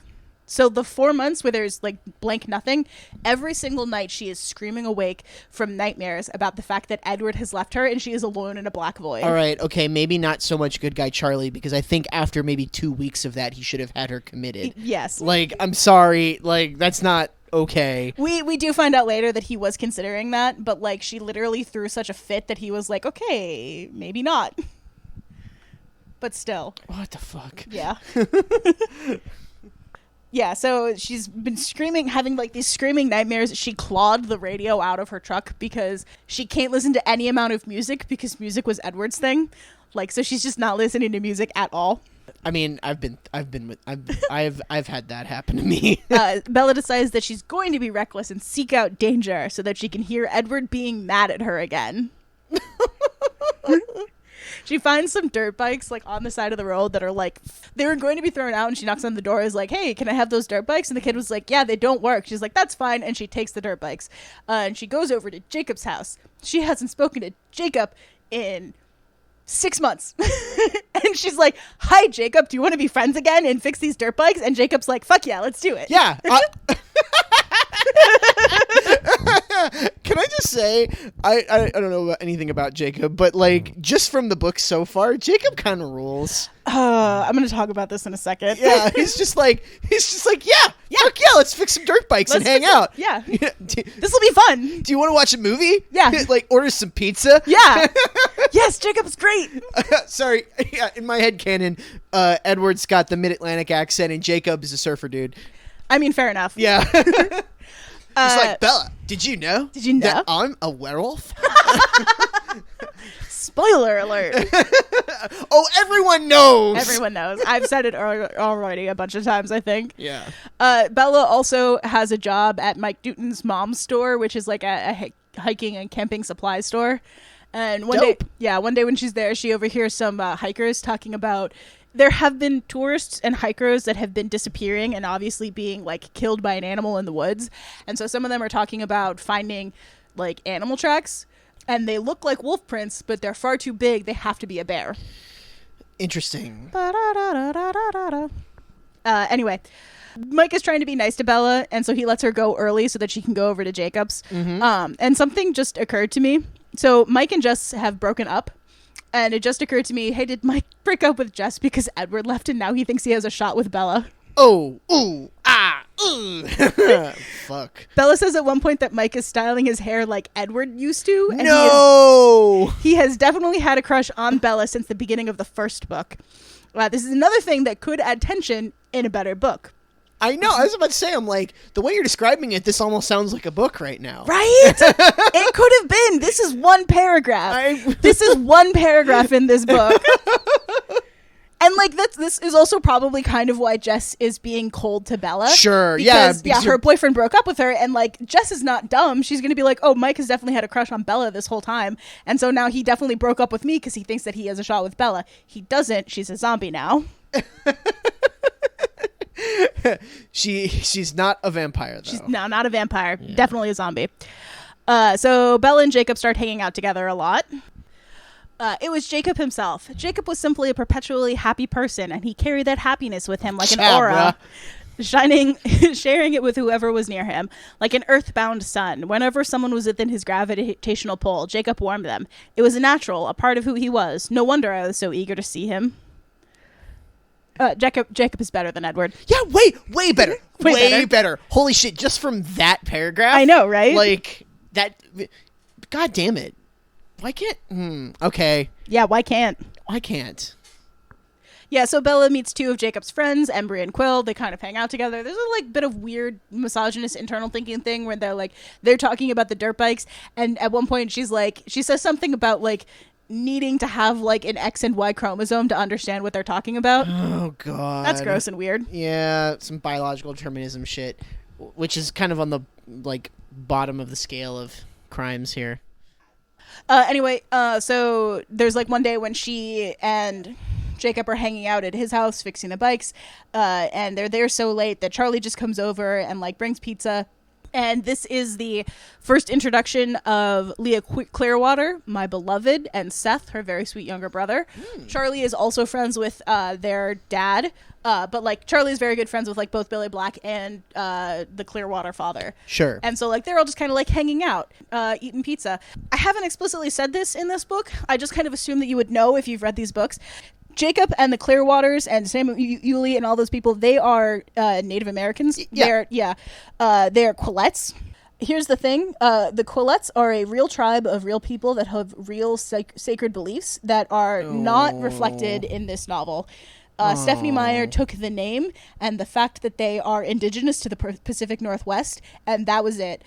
So the 4 months where there's like blank nothing, every single night she is screaming awake from nightmares about the fact that Edward has left her and she is alone in a black void. All right, okay, maybe not so much good guy Charlie, because I think after maybe 2 weeks of that, he should have had her committed. Yes. Like, I'm sorry, like, that's not okay. We do find out later that he was considering that, but like, she literally threw such a fit that he was like, okay, maybe not. But still. What the fuck? Yeah. Yeah, so she's been screaming, having like these screaming nightmares. She clawed the radio out of her truck because she can't listen to any amount of music because music was Edward's thing. Like, so she's just not listening to music at all. I mean, I've had that happen to me. Bella decides that she's going to be reckless and seek out danger so that she can hear Edward being mad at her again. She finds some dirt bikes like on the side of the road that are like, they were going to be thrown out, and she knocks on the door, is like, hey, can I have those dirt bikes? And the kid was like, yeah, they don't work. She's like, that's fine. And she takes the dirt bikes and she goes over to Jacob's house. She hasn't spoken to Jacob in 6 months. And she's like, hi, Jacob, do you want to be friends again and fix these dirt bikes? And Jacob's like, fuck yeah, let's do it. Yeah. Can I just say, I don't know anything about Jacob, but like, just from the book so far, Jacob kind of rules. I'm going to talk about this in a second. Yeah, he's just like, yeah, fuck yeah, let's fix some dirt bikes and hang out. Yeah. This will be fun. Do you want to watch a movie? Yeah. Like, order some pizza? Yeah. Yes, Jacob's great. Sorry. Yeah, in my head canon, Edward's got the mid-Atlantic accent and Jacob is a surfer dude. I mean, fair enough. Yeah. It's like, Bella, did you know? Did you know? That I'm a werewolf? Spoiler alert. Oh, everyone knows. Everyone knows. I've said it already a bunch of times, I think. Yeah. Bella also has a job at Mike Newton's mom's store, which is like a hiking and camping supply store. And one day when she's there, she overhears some hikers talking about there have been tourists and hikers that have been disappearing and obviously being like killed by an animal in the woods. And so some of them are talking about finding like animal tracks, and they look like wolf prints, but they're far too big. They have to be a bear. Interesting. Anyway, Mike is trying to be nice to Bella, and so he lets her go early so that she can go over to Jacob's. And something just occurred to me. So Mike and Jess have broken up, and it just occurred to me, hey, did Mike break up with Jess because Edward left and now he thinks he has a shot with Bella? Oh, ooh, ah, ooh. Fuck. Bella says at one point that Mike is styling his hair like Edward used to. And no! He has definitely had a crush on Bella since the beginning of the first book. This is another thing that could add tension in a better book. I know. I was about to say, I'm like, the way you're describing it, this almost sounds like a book right now. Right? It could have been. This is one paragraph. This is one paragraph in this book. And like this is also probably kind of why Jess is being cold to Bella. Sure, because her boyfriend broke up with her, and like Jess is not dumb. She's gonna be like, oh, Mike has definitely had a crush on Bella this whole time, and so now he definitely broke up with me because he thinks that he has a shot with Bella. He doesn't. She's a zombie now. She's not a vampire though. She's not a vampire. Yeah. Definitely a zombie. So Bella and Jacob start hanging out together a lot. It was Jacob himself. Jacob was simply a perpetually happy person, and he carried that happiness with him like an aura, sharing it with whoever was near him, like an earthbound sun. Whenever someone was within his gravitational pull, Jacob warmed them. It was a natural, a part of who he was. No wonder I was so eager to see him. Jacob is better than Edward. Yeah, way better. way better. Holy shit, just from that paragraph. I know, right? Like, that... God damn it. Why can't... okay. Yeah, why can't? Yeah, so Bella meets two of Jacob's friends, Embry and Quill. They kind of hang out together. There's a like bit of weird misogynist internal thinking thing where they're talking about the dirt bikes, and at one point she says something about like needing to have like an X and Y chromosome to understand what they're talking about. Oh god. That's gross and weird. Yeah, some biological determinism shit, which is kind of on the like bottom of the scale of crimes here. Anyway, so there's like one day when she and Jacob are hanging out at his house fixing the bikes, and they're there so late that Charlie just comes over and like brings pizza. And this is the first introduction of Leah Clearwater, my beloved, and Seth, her very sweet younger brother. Charlie is also friends with their dad, but like Charlie's very good friends with like both Billy Black and the Clearwater father. Sure. And so like they're all just kind of like hanging out, eating pizza. I haven't explicitly said this in this book. I just kind of assume that you would know if you've read these books. Jacob and the Clearwaters and Sam Yulee and all those people, they are Native Americans. Yeah. They're Quillettes. Here's the thing. The Quillettes are a real tribe of real people that have real sacred beliefs that are not reflected in this novel. Stephanie Meyer took the name and the fact that they are indigenous to the Pacific Northwest, and that was it.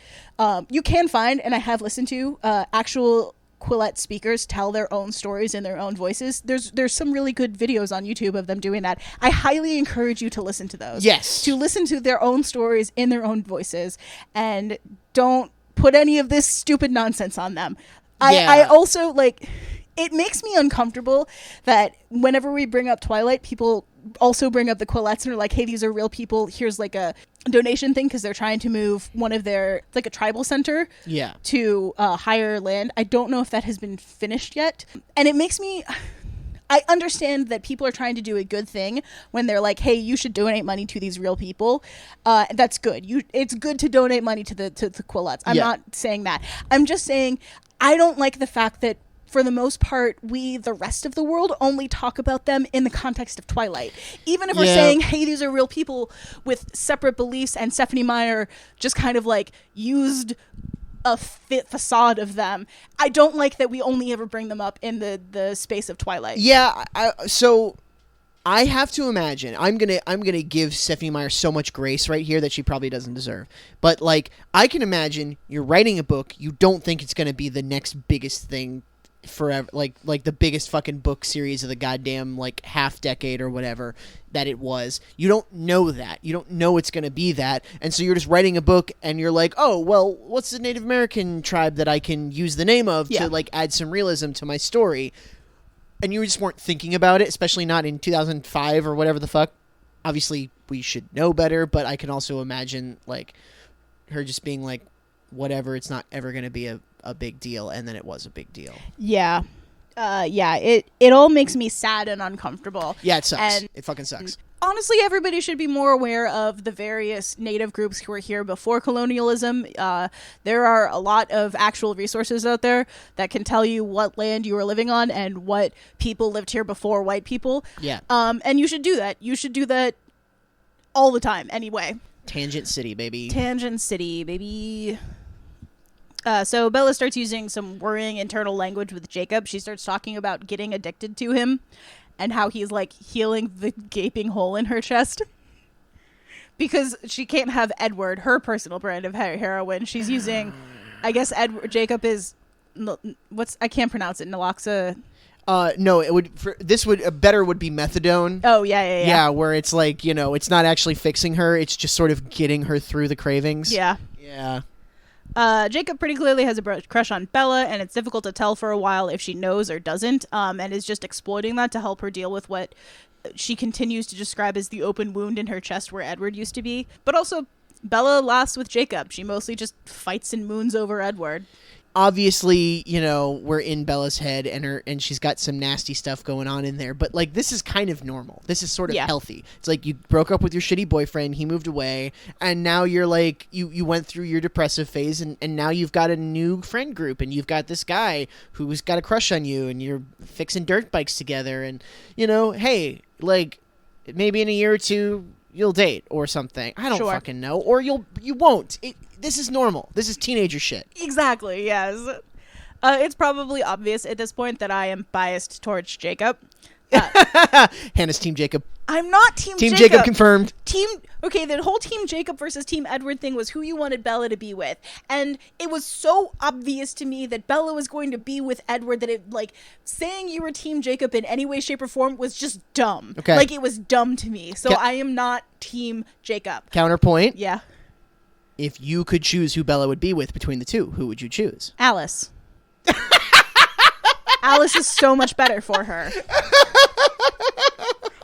You can find, and I have listened to, actual Quillette speakers tell their own stories in their own voices. There's some really good videos on YouTube of them doing that. I highly encourage you to listen to those. Yes. To listen to their own stories in their own voices, and don't put any of this stupid nonsense on them. Yeah. I also like... It makes me uncomfortable that whenever we bring up Twilight, people also bring up the Quillettes and are like, hey, these are real people. Here's like a donation thing because they're trying to move one of their, like a tribal center to higher land. I don't know if that has been finished yet. And it makes me... I understand that people are trying to do a good thing when they're like, hey, you should donate money to these real people. That's good. It's good to donate money to the Quillettes. I'm not saying that. I'm just saying I don't like the fact that for the most part, we, the rest of the world, only talk about them in the context of Twilight. Even if we're saying, hey, these are real people with separate beliefs, and Stephanie Meyer just kind of like used a facade of them. I don't like that we only ever bring them up in the space of Twilight. Yeah, so I have to imagine. I'm gonna give Stephenie Meyer so much grace right here that she probably doesn't deserve. But like, I can imagine you're writing a book. You don't think it's gonna be the next biggest thing forever, like the biggest fucking book series of the goddamn like half decade or whatever that it was. You don't know that. You don't know it's gonna be that, and so you're just writing a book, and you're like, oh well, what's the Native American tribe that I can use the name of to like add some realism to my story? And you just weren't thinking about it, especially not in 2005 or whatever the fuck. Obviously, we should know better, but I can also imagine, like, her just being like, whatever, it's not ever going to be a big deal, and then it was a big deal. Yeah. It all makes me sad and uncomfortable. Yeah, it sucks. It fucking sucks. Honestly, everybody should be more aware of the various native groups who were here before colonialism. There are a lot of actual resources out there that can tell you what land you were living on and what people lived here before white people. Yeah. And you should do that. You should do that all the time anyway. Tangent City, baby. Tangent City, baby. So Bella starts using some worrying internal language with Jacob. She starts talking about getting addicted to him and how he's like healing the gaping hole in her chest. Because she can't have Edward, her personal brand of heroin. She's using, I guess Jacob is, I can't pronounce it, naloxone. No, it would better would be methadone. Oh, yeah. Yeah, where it's like, it's not actually fixing her, it's just sort of getting her through the cravings. Yeah. Yeah. Jacob pretty clearly has a crush on Bella, and it's difficult to tell for a while if she knows or doesn't, and is just exploiting that to help her deal with what she continues to describe as the open wound in her chest where Edward used to be. But also, Bella laughs with Jacob. She mostly just fights and moons over Edward. Obviously, we're in Bella's head, and she's got some nasty stuff going on in there. But like, this is kind of normal. This is sort of healthy. It's like you broke up with your shitty boyfriend, he moved away, and now you're like you went through your depressive phase, and now you've got a new friend group, and you've got this guy who's got a crush on you, and you're fixing dirt bikes together, and hey, like maybe in a year or two you'll date or something. I don't fucking know, or you won't. This is normal. This is teenager shit. Exactly, yes. It's probably obvious at this point that I am biased towards Jacob. Hannah's Team Jacob. I'm not Team Jacob. Team Jacob confirmed. Okay, the whole Team Jacob versus Team Edward thing was who you wanted Bella to be with. And it was so obvious to me that Bella was going to be with Edward that it, like, saying you were Team Jacob in any way, shape, or form was just dumb. Okay. Like, it was dumb to me. So I am not Team Jacob. Counterpoint. Yeah. If you could choose who Bella would be with between the two, who would you choose? Alice. Alice is so much better for her.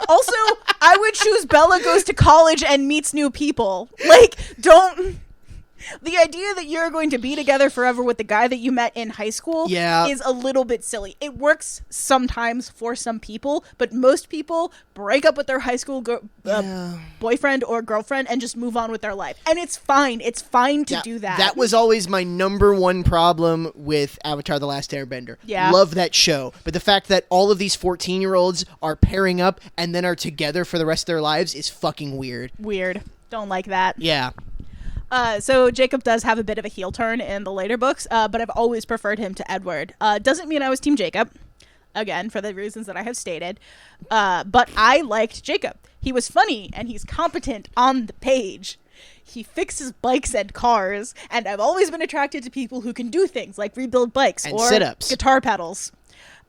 Also, I would choose Bella goes to college and meets new people. Like, don't... The idea that you're going to be together forever with the guy that you met in high school is a little bit silly. It works sometimes for some people, but most people break up with their high school boyfriend or girlfriend and just move on with their life. And it's fine. It's fine to do that. That was always my number one problem with Avatar: The Last Airbender. Yeah. Love that show. But the fact that all of these 14-year-olds are pairing up and then are together for the rest of their lives is fucking weird. Weird. Don't like that. Yeah. So Jacob does have a bit of a heel turn in the later books, but I've always preferred him to Edward. Doesn't mean I was Team Jacob, again, for the reasons that I have stated, but I liked Jacob. He was funny, and he's competent on the page. He fixes bikes and cars, and I've always been attracted to people who can do things like rebuild bikes and or sit-ups. Guitar pedals.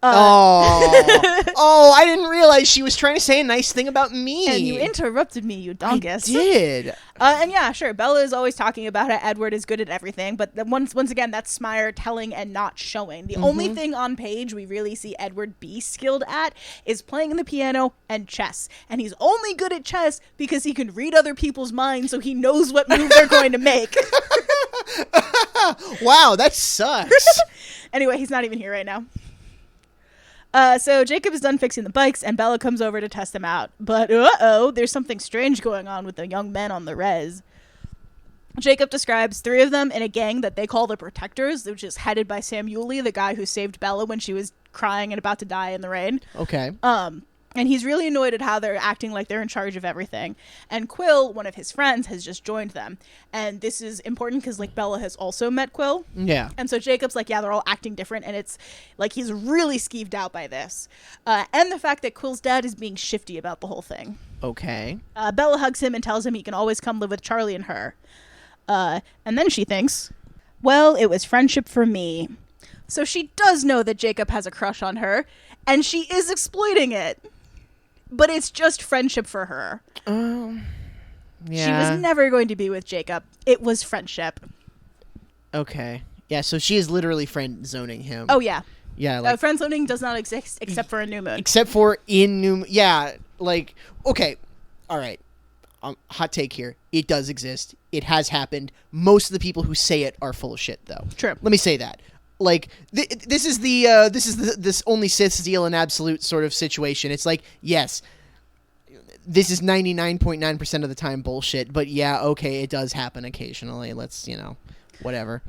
I didn't realize she was trying to say a nice thing about me. And you interrupted me, you donkus. I did. And yeah, sure, Bella is always talking about how Edward is good at everything, but once again, that's Smire telling and not showing. The only thing on page we really see Edward be skilled at is playing the piano and chess. And he's only good at chess because he can read other people's minds, so he knows what move they're going to make. Wow, that sucks. Anyway, he's not even here right now. So Jacob is done fixing the bikes, and Bella comes over to test them out. But, there's something strange going on with the young men on the res. Jacob describes 3 of them in a gang that they call the Protectors, which is headed by Sam Yulee, the guy who saved Bella when she was crying and about to die in the rain. Okay. And he's really annoyed at how they're acting like they're in charge of everything. And Quill, one of his friends, has just joined them. And this is important because, like, Bella has also met Quill. Yeah. And so Jacob's like, yeah, they're all acting different. And it's like he's really skeeved out by this. And the fact that Quill's dad is being shifty about the whole thing. Okay. Bella hugs him and tells him he can always come live with Charlie and her. And then she thinks, well, it was friendship for me. So she does know that Jacob has a crush on her. And she is exploiting it. But it's just friendship for her. Yeah. She was never going to be with Jacob. It was friendship. Okay. Yeah, so she is literally friend zoning him. Oh, yeah. Yeah, like... friend zoning does not exist except for a new moon. Except for in new... Yeah, like... Okay. All right. Hot take here. It does exist. It has happened. Most of the people who say it are full of shit, though. True. Let me say that. Like, this is this only Siths deal in absolute sort of situation. It's like, yes, this is 99.9% of the time bullshit, but yeah, okay, it does happen occasionally. Let's, whatever.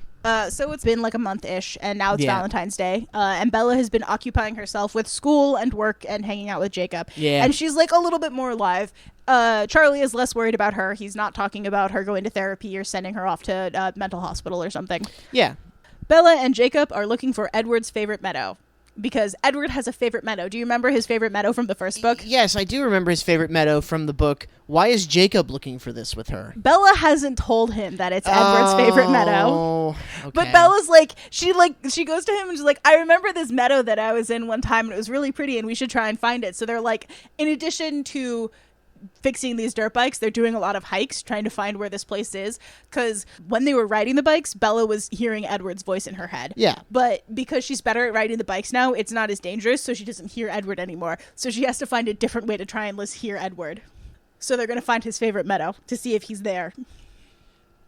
So it's been like a month-ish, and now it's Valentine's Day, and Bella has been occupying herself with school and work and hanging out with Jacob. Yeah. And she's like a little bit more alive. Charlie is less worried about her. He's not talking about her going to therapy or sending her off to a mental hospital or something. Yeah. Bella and Jacob are looking for Edward's favorite meadow, because Edward has a favorite meadow. Do you remember his favorite meadow from the first book? Yes, I do remember his favorite meadow from the book. Why is Jacob looking for this with her? Bella hasn't told him that it's Edward's favorite meadow. Okay. But Bella's like, she goes to him and she's like, I remember this meadow that I was in one time and it was really pretty and we should try and find it. So they're like, in addition to fixing these dirt bikes, they're doing a lot of hikes trying to find where this place is, because when they were riding the bikes, Bella was hearing Edward's voice in her head. Yeah. But because she's better at riding the bikes now, it's not as dangerous, so she doesn't hear Edward anymore. So she has to find a different way to try and hear Edward. So they're going to find his favorite meadow to see if he's there.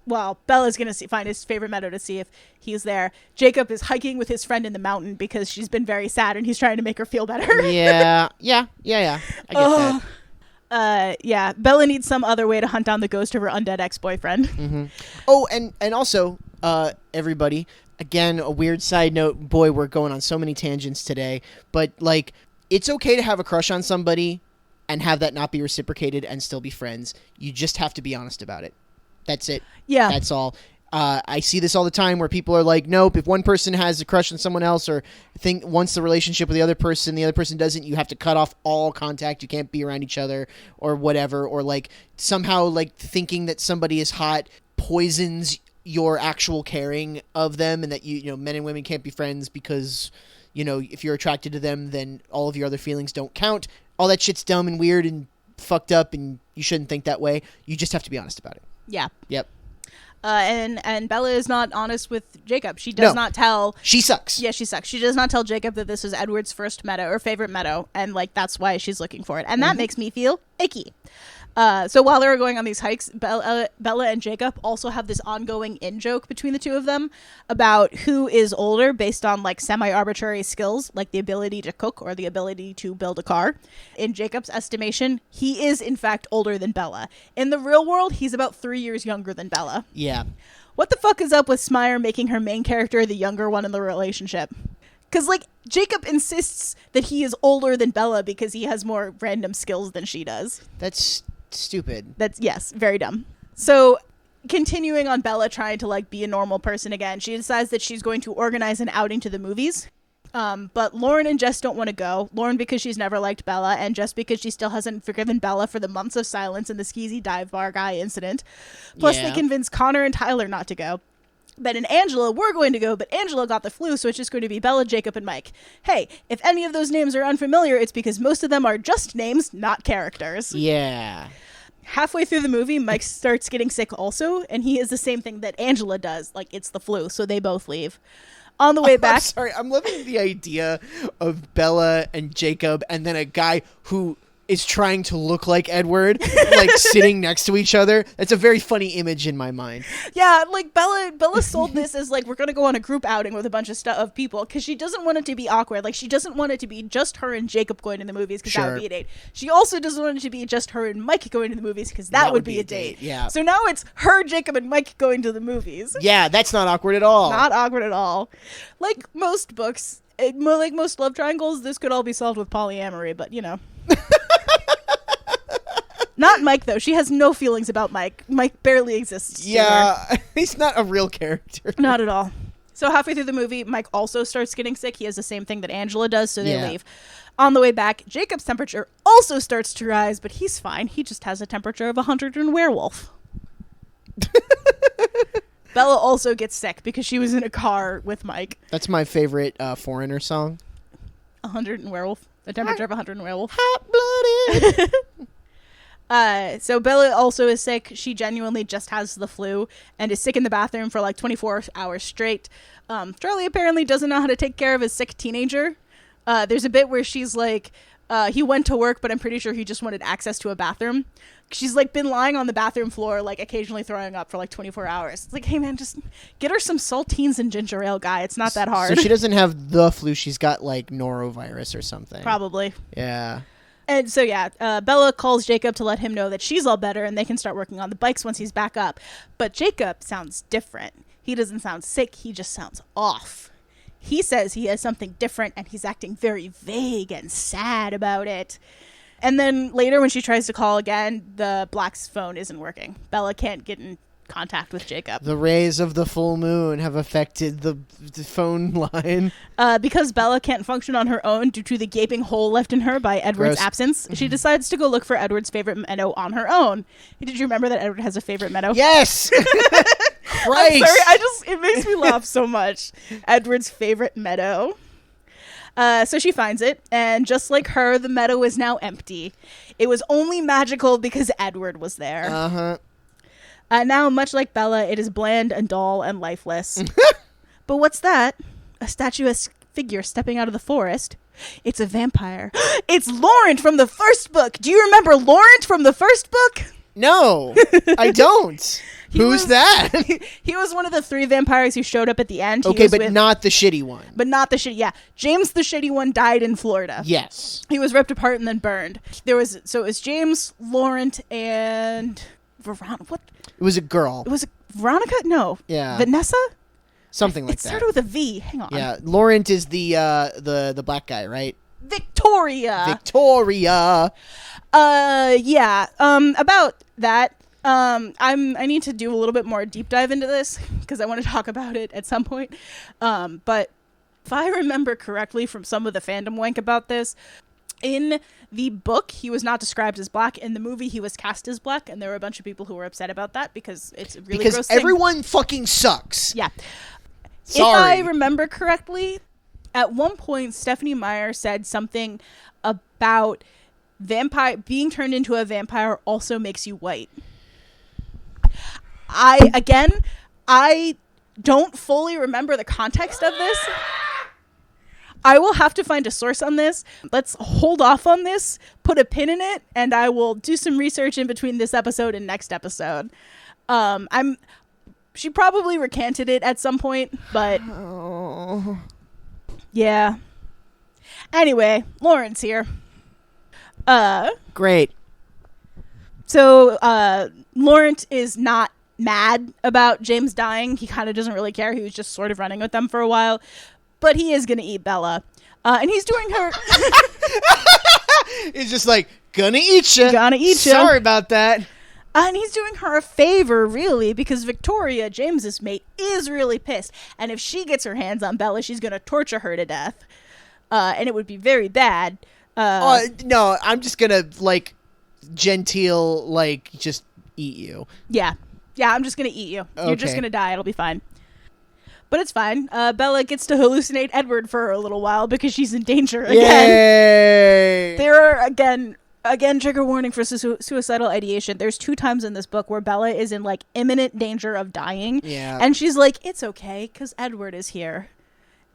Well, Bella's going to find his favorite meadow to see if he's there. Jacob is hiking with his friend in the mountain because she's been very sad and he's trying to make her feel better. Yeah. I get that. Yeah, Bella needs some other way to hunt down the ghost of her undead ex-boyfriend. Mm-hmm. Oh, and also, everybody, again, a weird side note. Boy, we're going on so many tangents today. But, like, it's okay to have a crush on somebody and have that not be reciprocated and still be friends. You just have to be honest about it. That's it. Yeah. That's all. I see this all the time where people are like, nope, if one person has a crush on someone else or wants the relationship with the other person doesn't, you have to cut off all contact. You can't be around each other or whatever. Or like somehow like thinking that somebody is hot poisons your actual caring of them, and that you know men and women can't be friends because if you're attracted to them, then all of your other feelings don't count. All that shit's dumb and weird and fucked up, and you shouldn't think that way. You just have to be honest about it. Yeah. Yep. And Bella is not honest with Jacob. She does not tell. She sucks. Yeah, she sucks. She does not tell Jacob that this is Edward's first meadow or favorite meadow, and like that's why she's looking for it. And that makes me feel icky. So while they were going on these hikes, Bella and Jacob also have this ongoing in-joke between the two of them about who is older based on like semi-arbitrary skills, like the ability to cook or the ability to build a car. In Jacob's estimation, he is in fact older than Bella. In the real world, he's about 3 years younger than Bella. Yeah. What the fuck is up with Smire making her main character the younger one in the relationship? Because, like, Jacob insists that he is older than Bella because he has more random skills than she does. That's stupid. Yes, very dumb. So, continuing on Bella trying to, like, be a normal person again, she decides that she's going to organize an outing to the movies. But Lauren and Jess don't want to go. Lauren because she's never liked Bella, and Jess because she still hasn't forgiven Bella for the months of silence and the skeezy dive bar guy incident. Plus, they convince Connor and Tyler not to go. Ben and Angela were going to go, but Angela got the flu, so it's just going to be Bella, Jacob, and Mike. Hey, if any of those names are unfamiliar, it's because most of them are just names, not characters. Yeah. Halfway through the movie, Mike starts getting sick also, and he is the same thing that Angela does. Like, it's the flu, so they both leave. On the way back... I'm sorry, I'm loving the idea of Bella and Jacob, and then a guy who is trying to look like Edward, like sitting next to each other. That's a very funny image in my mind. Yeah, like Bella sold this as like, we're gonna go on a group outing with a bunch of people, because she doesn't want it to be awkward. Like, she doesn't want it to be just her and Jacob going to the movies, because that would be a date. She also doesn't want it to be just her and Mike going to the movies, because that would be a date. Yeah. So now it's her, Jacob, and Mike going to the movies. Yeah, that's not awkward at all. Not awkward at all. Like most books, like most love triangles, this could all be solved with polyamory, but Not Mike, though. She has no feelings about Mike. Mike barely exists. Yeah, he's not a real character. Not at all. So halfway through the movie, Mike also starts getting sick. He has the same thing that Angela does, so they leave. On the way back, Jacob's temperature also starts to rise, but he's fine. He just has a temperature of 100 and werewolf. Bella also gets sick because she was in a car with Mike. That's my favorite Foreigner song. 100 and werewolf. The temperature of 100 and werewolf. Hot-blooded. So Bella also is sick. She genuinely just has the flu and is sick in the bathroom for like 24 hours straight. Charlie apparently doesn't know how to take care of his sick teenager. There's a bit where she's like, he went to work, but I'm pretty sure he just wanted access to a bathroom. She's like been lying on the bathroom floor, like occasionally throwing up for like 24 hours. It's like, hey man, just get her some saltines and ginger ale, guy. It's not that hard. So she doesn't have the flu. She's got like norovirus or something. Probably. Yeah. And so, Bella calls Jacob to let him know that she's all better and they can start working on the bikes once he's back up. But Jacob sounds different. He doesn't sound sick. He just sounds off. He says he has something different and he's acting very vague and sad about it. And then later when she tries to call again, the Black's phone isn't working. Bella can't get in contact with Jacob. The rays of the full moon have affected the phone line. Because Bella can't function on her own due to the gaping hole left in her by Edward's absence, she decides to go look for Edward's favorite meadow on her own. Did you remember that Edward has a favorite meadow? Yes! Christ! I'm sorry, it makes me laugh so much. Edward's favorite meadow. So she finds it, and just like her, the meadow is now empty. It was only magical because Edward was there. Uh-huh. Now, much like Bella, it is bland and dull and lifeless. But what's that? A statuesque figure stepping out of the forest. It's a vampire. It's Laurent from the first book. Do you remember Laurent from the first book? No, I don't. Who's that? He was one of the 3 vampires who showed up at the end. Okay, but not the shitty one. But not the shitty, yeah. James the shitty one died in Florida. Yes. He was ripped apart and then burned. So it was James, Laurent, and Veronica. What? It was a girl. Was it Veronica? No. Yeah. Vanessa? Something like that. It started with a V. Hang on. Yeah, Laurent is the black guy, right? Victoria. Yeah. About that. I need to do a little bit more deep dive into this because I want to talk about it at some point. But if I remember correctly from some of the fandom wank about this, in the book, he was not described as black. In the movie, he was cast as black, and there were a bunch of people who were upset about that because it's a really gross thing. Everyone fucking sucks. Yeah. Sorry. If I remember correctly, at one point, Stephanie Meyer said something about being turned into a vampire also makes you white. I don't fully remember the context of this. I will have to find a source on this. Let's hold off on this, put a pin in it, and I will do some research in between this episode and next episode. She probably recanted it at some point, but yeah. Anyway, Lauren's here. Great. So Laurent is not mad about James dying. He kind of doesn't really care. He was just sort of running with them for a while. But he is going to eat Bella. And he's doing her... He's just like, gonna eat you. Gonna eat you. Sorry about that. And he's doing her a favor, really, because Victoria, James's mate, is really pissed. And if she gets her hands on Bella, she's going to torture her to death. And it would be very bad. No, I'm just going to, like, genteel, like, just eat you. Yeah. Yeah, I'm just going to eat you. Okay. You're just going to die. It'll be fine. But it's fine. Bella gets to hallucinate Edward for a little while because she's in danger again. Yay! There are, again, trigger warning for suicidal ideation. There's 2 times in this book where Bella is in, like, imminent danger of dying. Yeah. And she's like, it's okay, because Edward is here.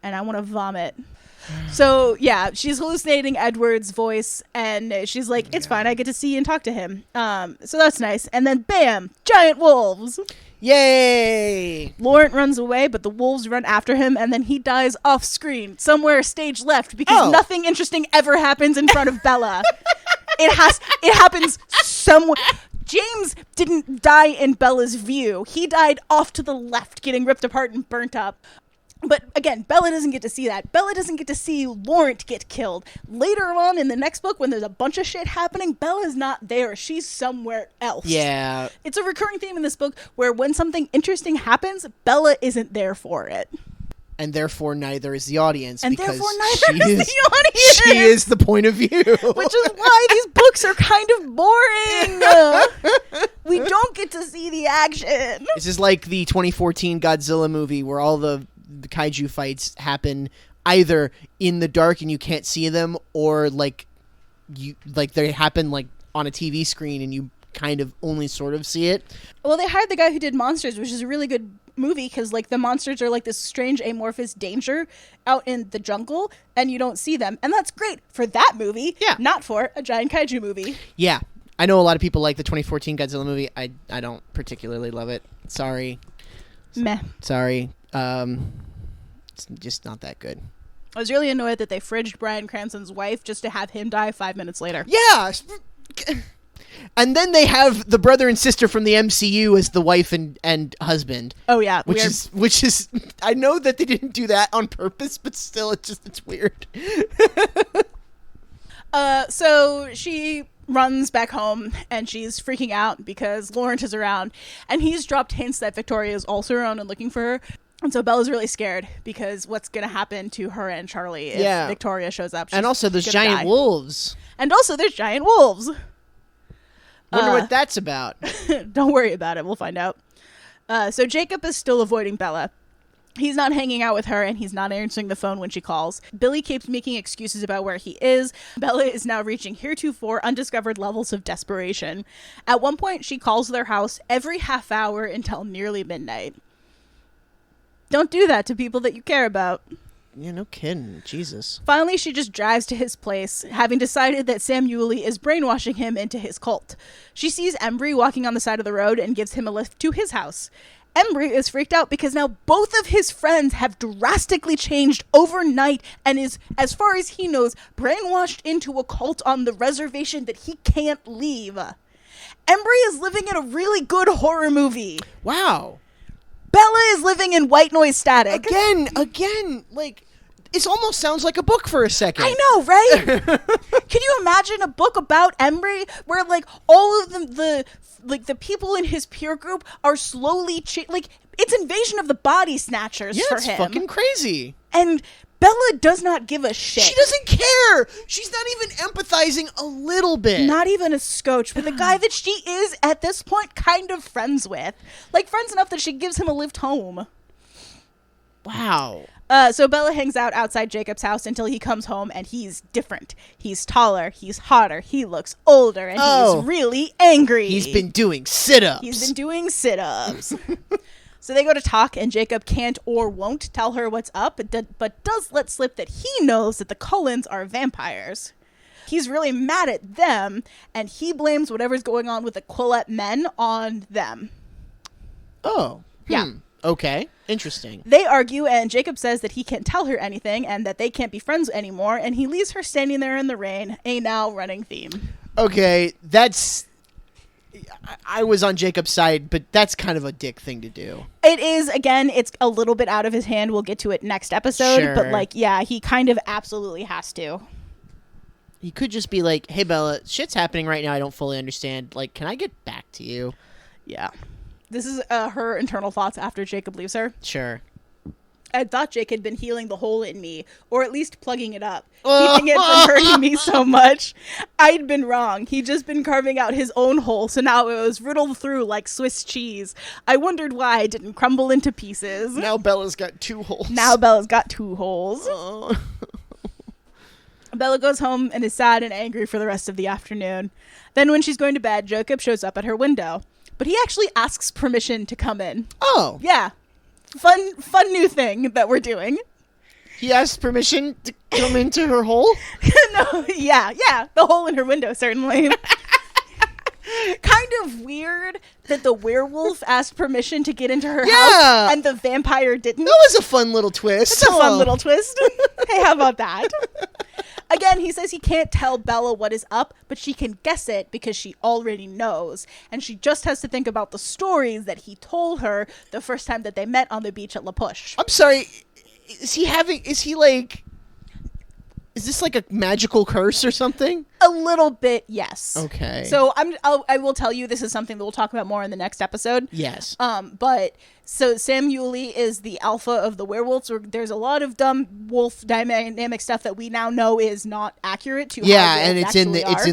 And I want to vomit. So, yeah, she's hallucinating Edward's voice, and she's like, it's fine, I get to see and talk to him. So that's nice. And then, bam, giant wolves. Yay! Laurent runs away, but the wolves run after him, and then he dies off screen, somewhere stage left, because nothing interesting ever happens in front of Bella. It happens somewhere. James didn't die in Bella's view. He died off to the left, getting ripped apart and burnt up. But again, Bella doesn't get to see that. Bella doesn't get to see Laurent get killed. Later on in the next book, when there's a bunch of shit happening, Bella's not there. She's somewhere else. Yeah. It's a recurring theme in this book where when something interesting happens, Bella isn't there for it. And therefore neither is the audience. And because therefore neither is the audience. She is the point of view. Which is why these books are kind of boring. We don't get to see the action. This is like the 2014 Godzilla movie where all the kaiju fights happen either in the dark and you can't see them, or like they happen like on a TV screen and you kind of only sort of see it. Well, they hired the guy who did Monsters, which is a really good movie because like the monsters are like this strange amorphous danger out in the jungle and you don't see them, and that's great for that movie. Yeah, not for a giant kaiju movie. Yeah, I know a lot of people like the 2014 Godzilla movie. I don't particularly love it. Sorry. Meh. Sorry. It's just not that good. I was really annoyed that they fridged Bryan Cranston's wife just to have him die 5 minutes later. Yeah. And then they have the brother and sister from the MCU as the wife and husband. Oh yeah, which is I know that they didn't do that on purpose, but still it's weird. So she runs back home and she's freaking out because Laurent is around and he's dropped hints that Victoria is also around and looking for her. And so Bella's really scared because what's going to happen to her and Charlie if Victoria shows up. And also there's giant wolves. Wonder what that's about. Don't worry about it. We'll find out. So Jacob is still avoiding Bella. He's not hanging out with her, and he's not answering the phone when she calls. Billy keeps making excuses about where he is. Bella is now reaching heretofore undiscovered levels of desperation. At one point, she calls their house every half hour until nearly midnight. Don't do that to people that you care about. Yeah, no kidding. Jesus. Finally, she just drives to his place, having decided that Sam Yulee is brainwashing him into his cult. She sees Embry walking on the side of the road and gives him a lift to his house. Embry is freaked out because now both of his friends have drastically changed overnight and is, as far as he knows, brainwashed into a cult on the reservation that he can't leave. Embry is living in a really good horror movie. Wow. Bella is living in white noise static. Again, like, it almost sounds like a book for a second. I know, right? Can you imagine a book about Embry where, like, all of the people in his peer group are slowly it's Invasion of the Body Snatchers for him. Yeah, it's fucking crazy. And Bella does not give a shit. She doesn't care. She's not even empathizing a little bit. Not even a scotch with a guy that she is, at this point, kind of friends with. Like, friends enough that she gives him a lift home. Wow. So Bella hangs out outside Jacob's house until he comes home, and he's different. He's taller, he's hotter, he looks older, and he's really angry. He's been doing sit-ups. So they go to talk, and Jacob can't or won't tell her what's up, but does let slip that he knows that the Cullens are vampires. He's really mad at them, and he blames whatever's going on with the Quillette men on them. Oh. Yeah. Okay. Interesting. They argue, and Jacob says that he can't tell her anything, and that they can't be friends anymore, and he leaves her standing there in the rain, a now running theme. Okay, that's... I was on Jacob's side, but that's kind of a dick thing to do. It is, again, it's a little bit out of his hand. We'll get to it next episode. Sure. But, like, yeah, he kind of absolutely has to. He could just be like, hey, Bella, shit's happening right now. I don't fully understand. Like, can I get back to you? Yeah. This is her internal thoughts after Jacob leaves her. Sure. I thought Jake had been healing the hole in me, or at least plugging it up, keeping it from hurting me so much. I'd been wrong. He'd just been carving out his own hole, so now it was riddled through like Swiss cheese. I wondered why I didn't crumble into pieces. Now Bella's got two holes. Bella goes home and is sad and angry for the rest of the afternoon. Then when she's going to bed, Jacob shows up at her window. But he actually asks permission to come in. Oh. Yeah. Fun new thing that we're doing. He asked permission to come into her hole? No, yeah. The hole in her window, certainly. Kind of weird that the werewolf asked permission to get into her house and the vampire didn't. That was a fun little twist. It's a fun little twist. Hey, how about that? Again, he says he can't tell Bella what is up, but she can guess it because she already knows. And she just has to think about the stories that he told her the first time that they met on the beach at La Push. I'm sorry. is this like a magical curse or something? A little bit, yes. Okay. So I will tell you, this is something that we'll talk about more in the next episode. Yes. But so Sam Yuli is the alpha of the werewolves. There's a lot of dumb wolf dynamic stuff that we now know is not accurate to how and wolves it's in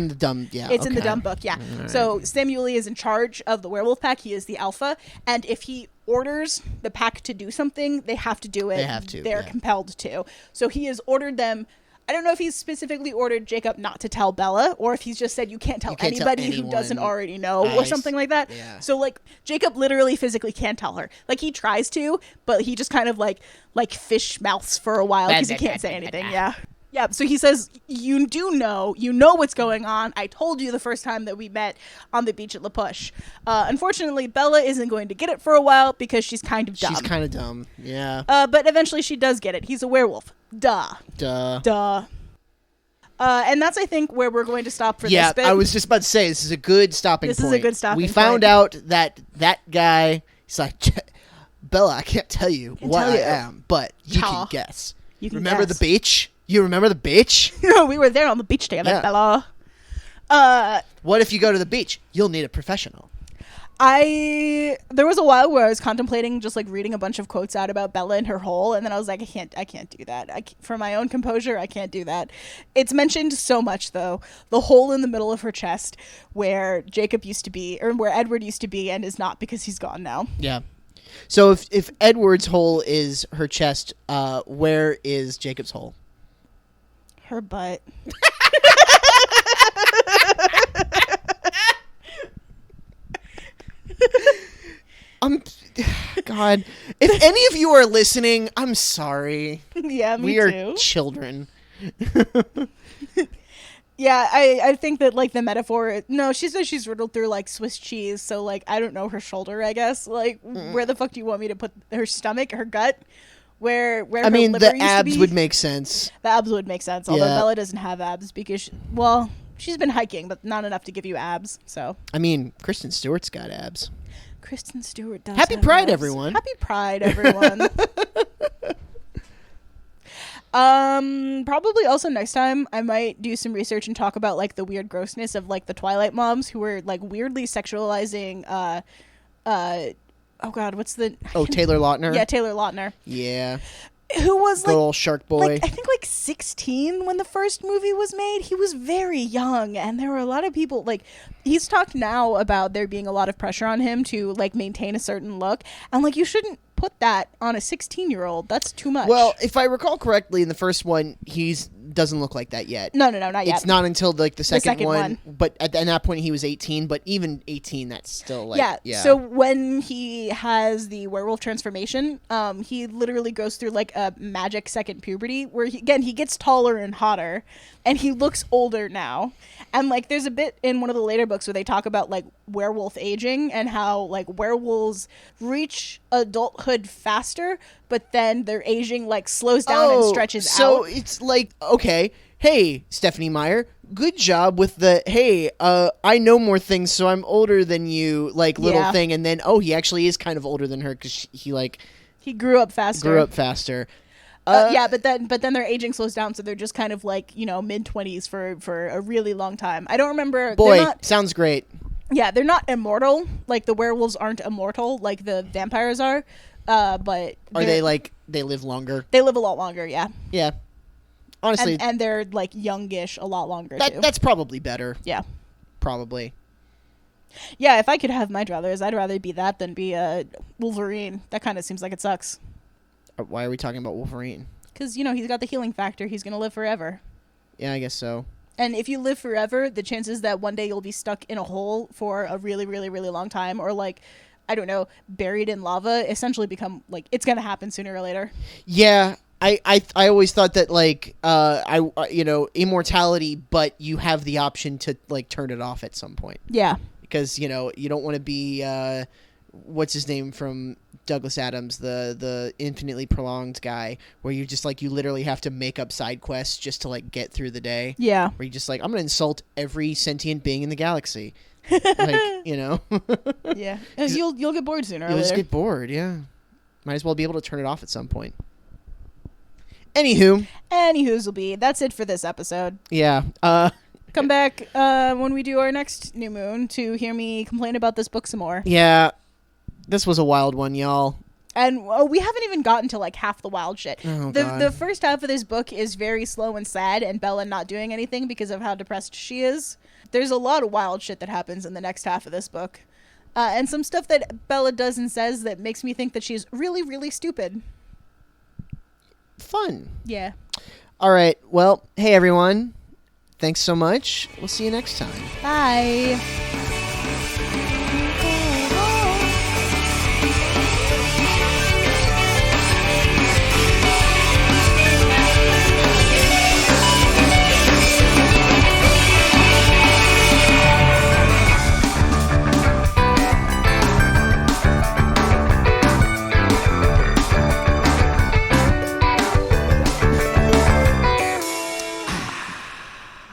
the dumb It's in the dumb book, yeah. Right. So Sam Yuli is in charge of the werewolf pack. He is the alpha, and if he orders the pack to do something, they have to do it. They have to. They're compelled to. So he has ordered them. I don't know if he's specifically ordered Jacob not to tell Bella, or if he's just said you can't tell anybody who doesn't already know, or something like that. Yeah. So like Jacob literally physically can't tell her. Like he tries to, but he just kind of like fish mouths for a while because he can't say anything. Yeah. Yeah, so he says, you know what's going on. I told you the first time that we met on the beach at La Push. Unfortunately, Bella isn't going to get it for a while because she's kind of dumb. She's kind of dumb, yeah. But eventually she does get it. He's a werewolf. Duh. And that's, I think, where we're going to stop for this bit. Yeah, I was just about to say, this is a good stopping point. This is a good stopping point. We found out that guy, he's like, Bella, I can't tell you what I am, but you can guess. Remember the beach? You remember the beach? We were there on the beach together, Bella. What if you go to the beach? You'll need a professional. There was a while where I was contemplating just like reading a bunch of quotes out about Bella and her hole, and then I was like, I can't do that. For my own composure, I can't do that. It's mentioned so much though. The hole in the middle of her chest where Jacob used to be, or where Edward used to be, and is not because he's gone now. Yeah. So if Edward's hole is her chest, where is Jacob's hole? Her butt. God, if any of you are listening, I'm sorry. Yeah, me we too. Are children. Yeah, I think that like the metaphor. No, she says she's riddled through like Swiss cheese. So like I don't know her shoulder. I guess like where the fuck do you want me to put her stomach, her gut? Where I mean, the abs would make sense. The abs would make sense, although Bella doesn't have abs because, she's been hiking, but not enough to give you abs. So I mean, Kristen Stewart's got abs. Kristen Stewart does. Happy Pride, everyone! Happy Pride, everyone! Probably also next time I might do some research and talk about like the weird grossness of like the Twilight moms who were like weirdly sexualizing oh god, what's the... Taylor Lautner? Yeah, Taylor Lautner. Yeah. Who was the little shark boy. Like, I think like 16 when the first movie was made. He was very young, and there were a lot of people, like, he's talked now about there being a lot of pressure on him to like maintain a certain look, and like you shouldn't put that on a 16-year-old. That's too much. Well, if I recall correctly, in the first one, doesn't look like that yet. No, not yet. It's not until like the second one. But at that point, he was 18. But even 18, that's still like So when he has the werewolf transformation, he literally goes through like a magic second puberty where he gets taller and hotter, and he looks older now. And like there's a bit in one of the later books where they talk about like werewolf aging and how like werewolves reach adulthood faster, but then their aging like slows down and stretches out. So it's like, okay, hey, Stephanie Meyer, good job with the, hey, I know more things, so I'm older than you, like little thing. And then, he actually is kind of older than her because he grew up faster. But then their aging slows down, so they're just kind of like, mid-20s for a really long time. I don't remember. Boy, sounds great. Yeah, they're not immortal. Like the werewolves aren't immortal like the vampires are. But are they like they live longer? They live a lot longer. Yeah. Yeah. Honestly, and they're like youngish a lot longer too. That's probably better. Yeah. Probably. Yeah, if I could have my druthers, I'd rather be that than be a Wolverine. That kind of seems like it sucks. Why are we talking about Wolverine? Because, he's got the healing factor. He's going to live forever. Yeah, I guess so. And if you live forever, the chances that one day you'll be stuck in a hole for a really, really, really long time, or like, I don't know, buried in lava, essentially become, like, it's going to happen sooner or later. Yeah, I always thought that, like, immortality, but you have the option to, like, turn it off at some point. Yeah. Because, you don't want to be, what's his name from Douglas Adams, the infinitely prolonged guy, where you just, like, you literally have to make up side quests just to, like, get through the day. Yeah. Where you just, like, I'm going to insult every sentient being in the galaxy. Like, Yeah. You'll get bored sooner or later. You'll just get bored, yeah. Might as well be able to turn it off at some point. Anywho's will be. That's it for this episode. Yeah. Come back when we do our next new moon to hear me complain about this book some more. Yeah. This was a wild one, y'all. And we haven't even gotten to like half the wild shit. Oh, the first half of this book is very slow and sad, and Bella not doing anything because of how depressed she is. There's a lot of wild shit that happens in the next half of this book. And some stuff that Bella does and says that makes me think that she's really, really stupid. Fun. Yeah. All right. Well, hey, everyone. Thanks so much. We'll see you next time. Bye.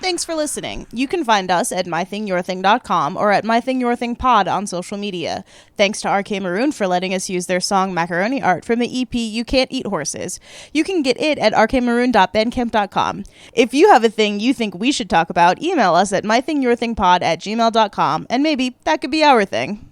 Thanks for listening. You can find us at mythingyourthing.com or at mythingyourthingpod on social media. Thanks to RK Maroon for letting us use their song Macaroni Art from the EP You Can't Eat Horses. You can get it at rkmaroon.bandcamp.com. If you have a thing you think we should talk about, email us at mythingyourthingpod@gmail.com, and maybe that could be our thing.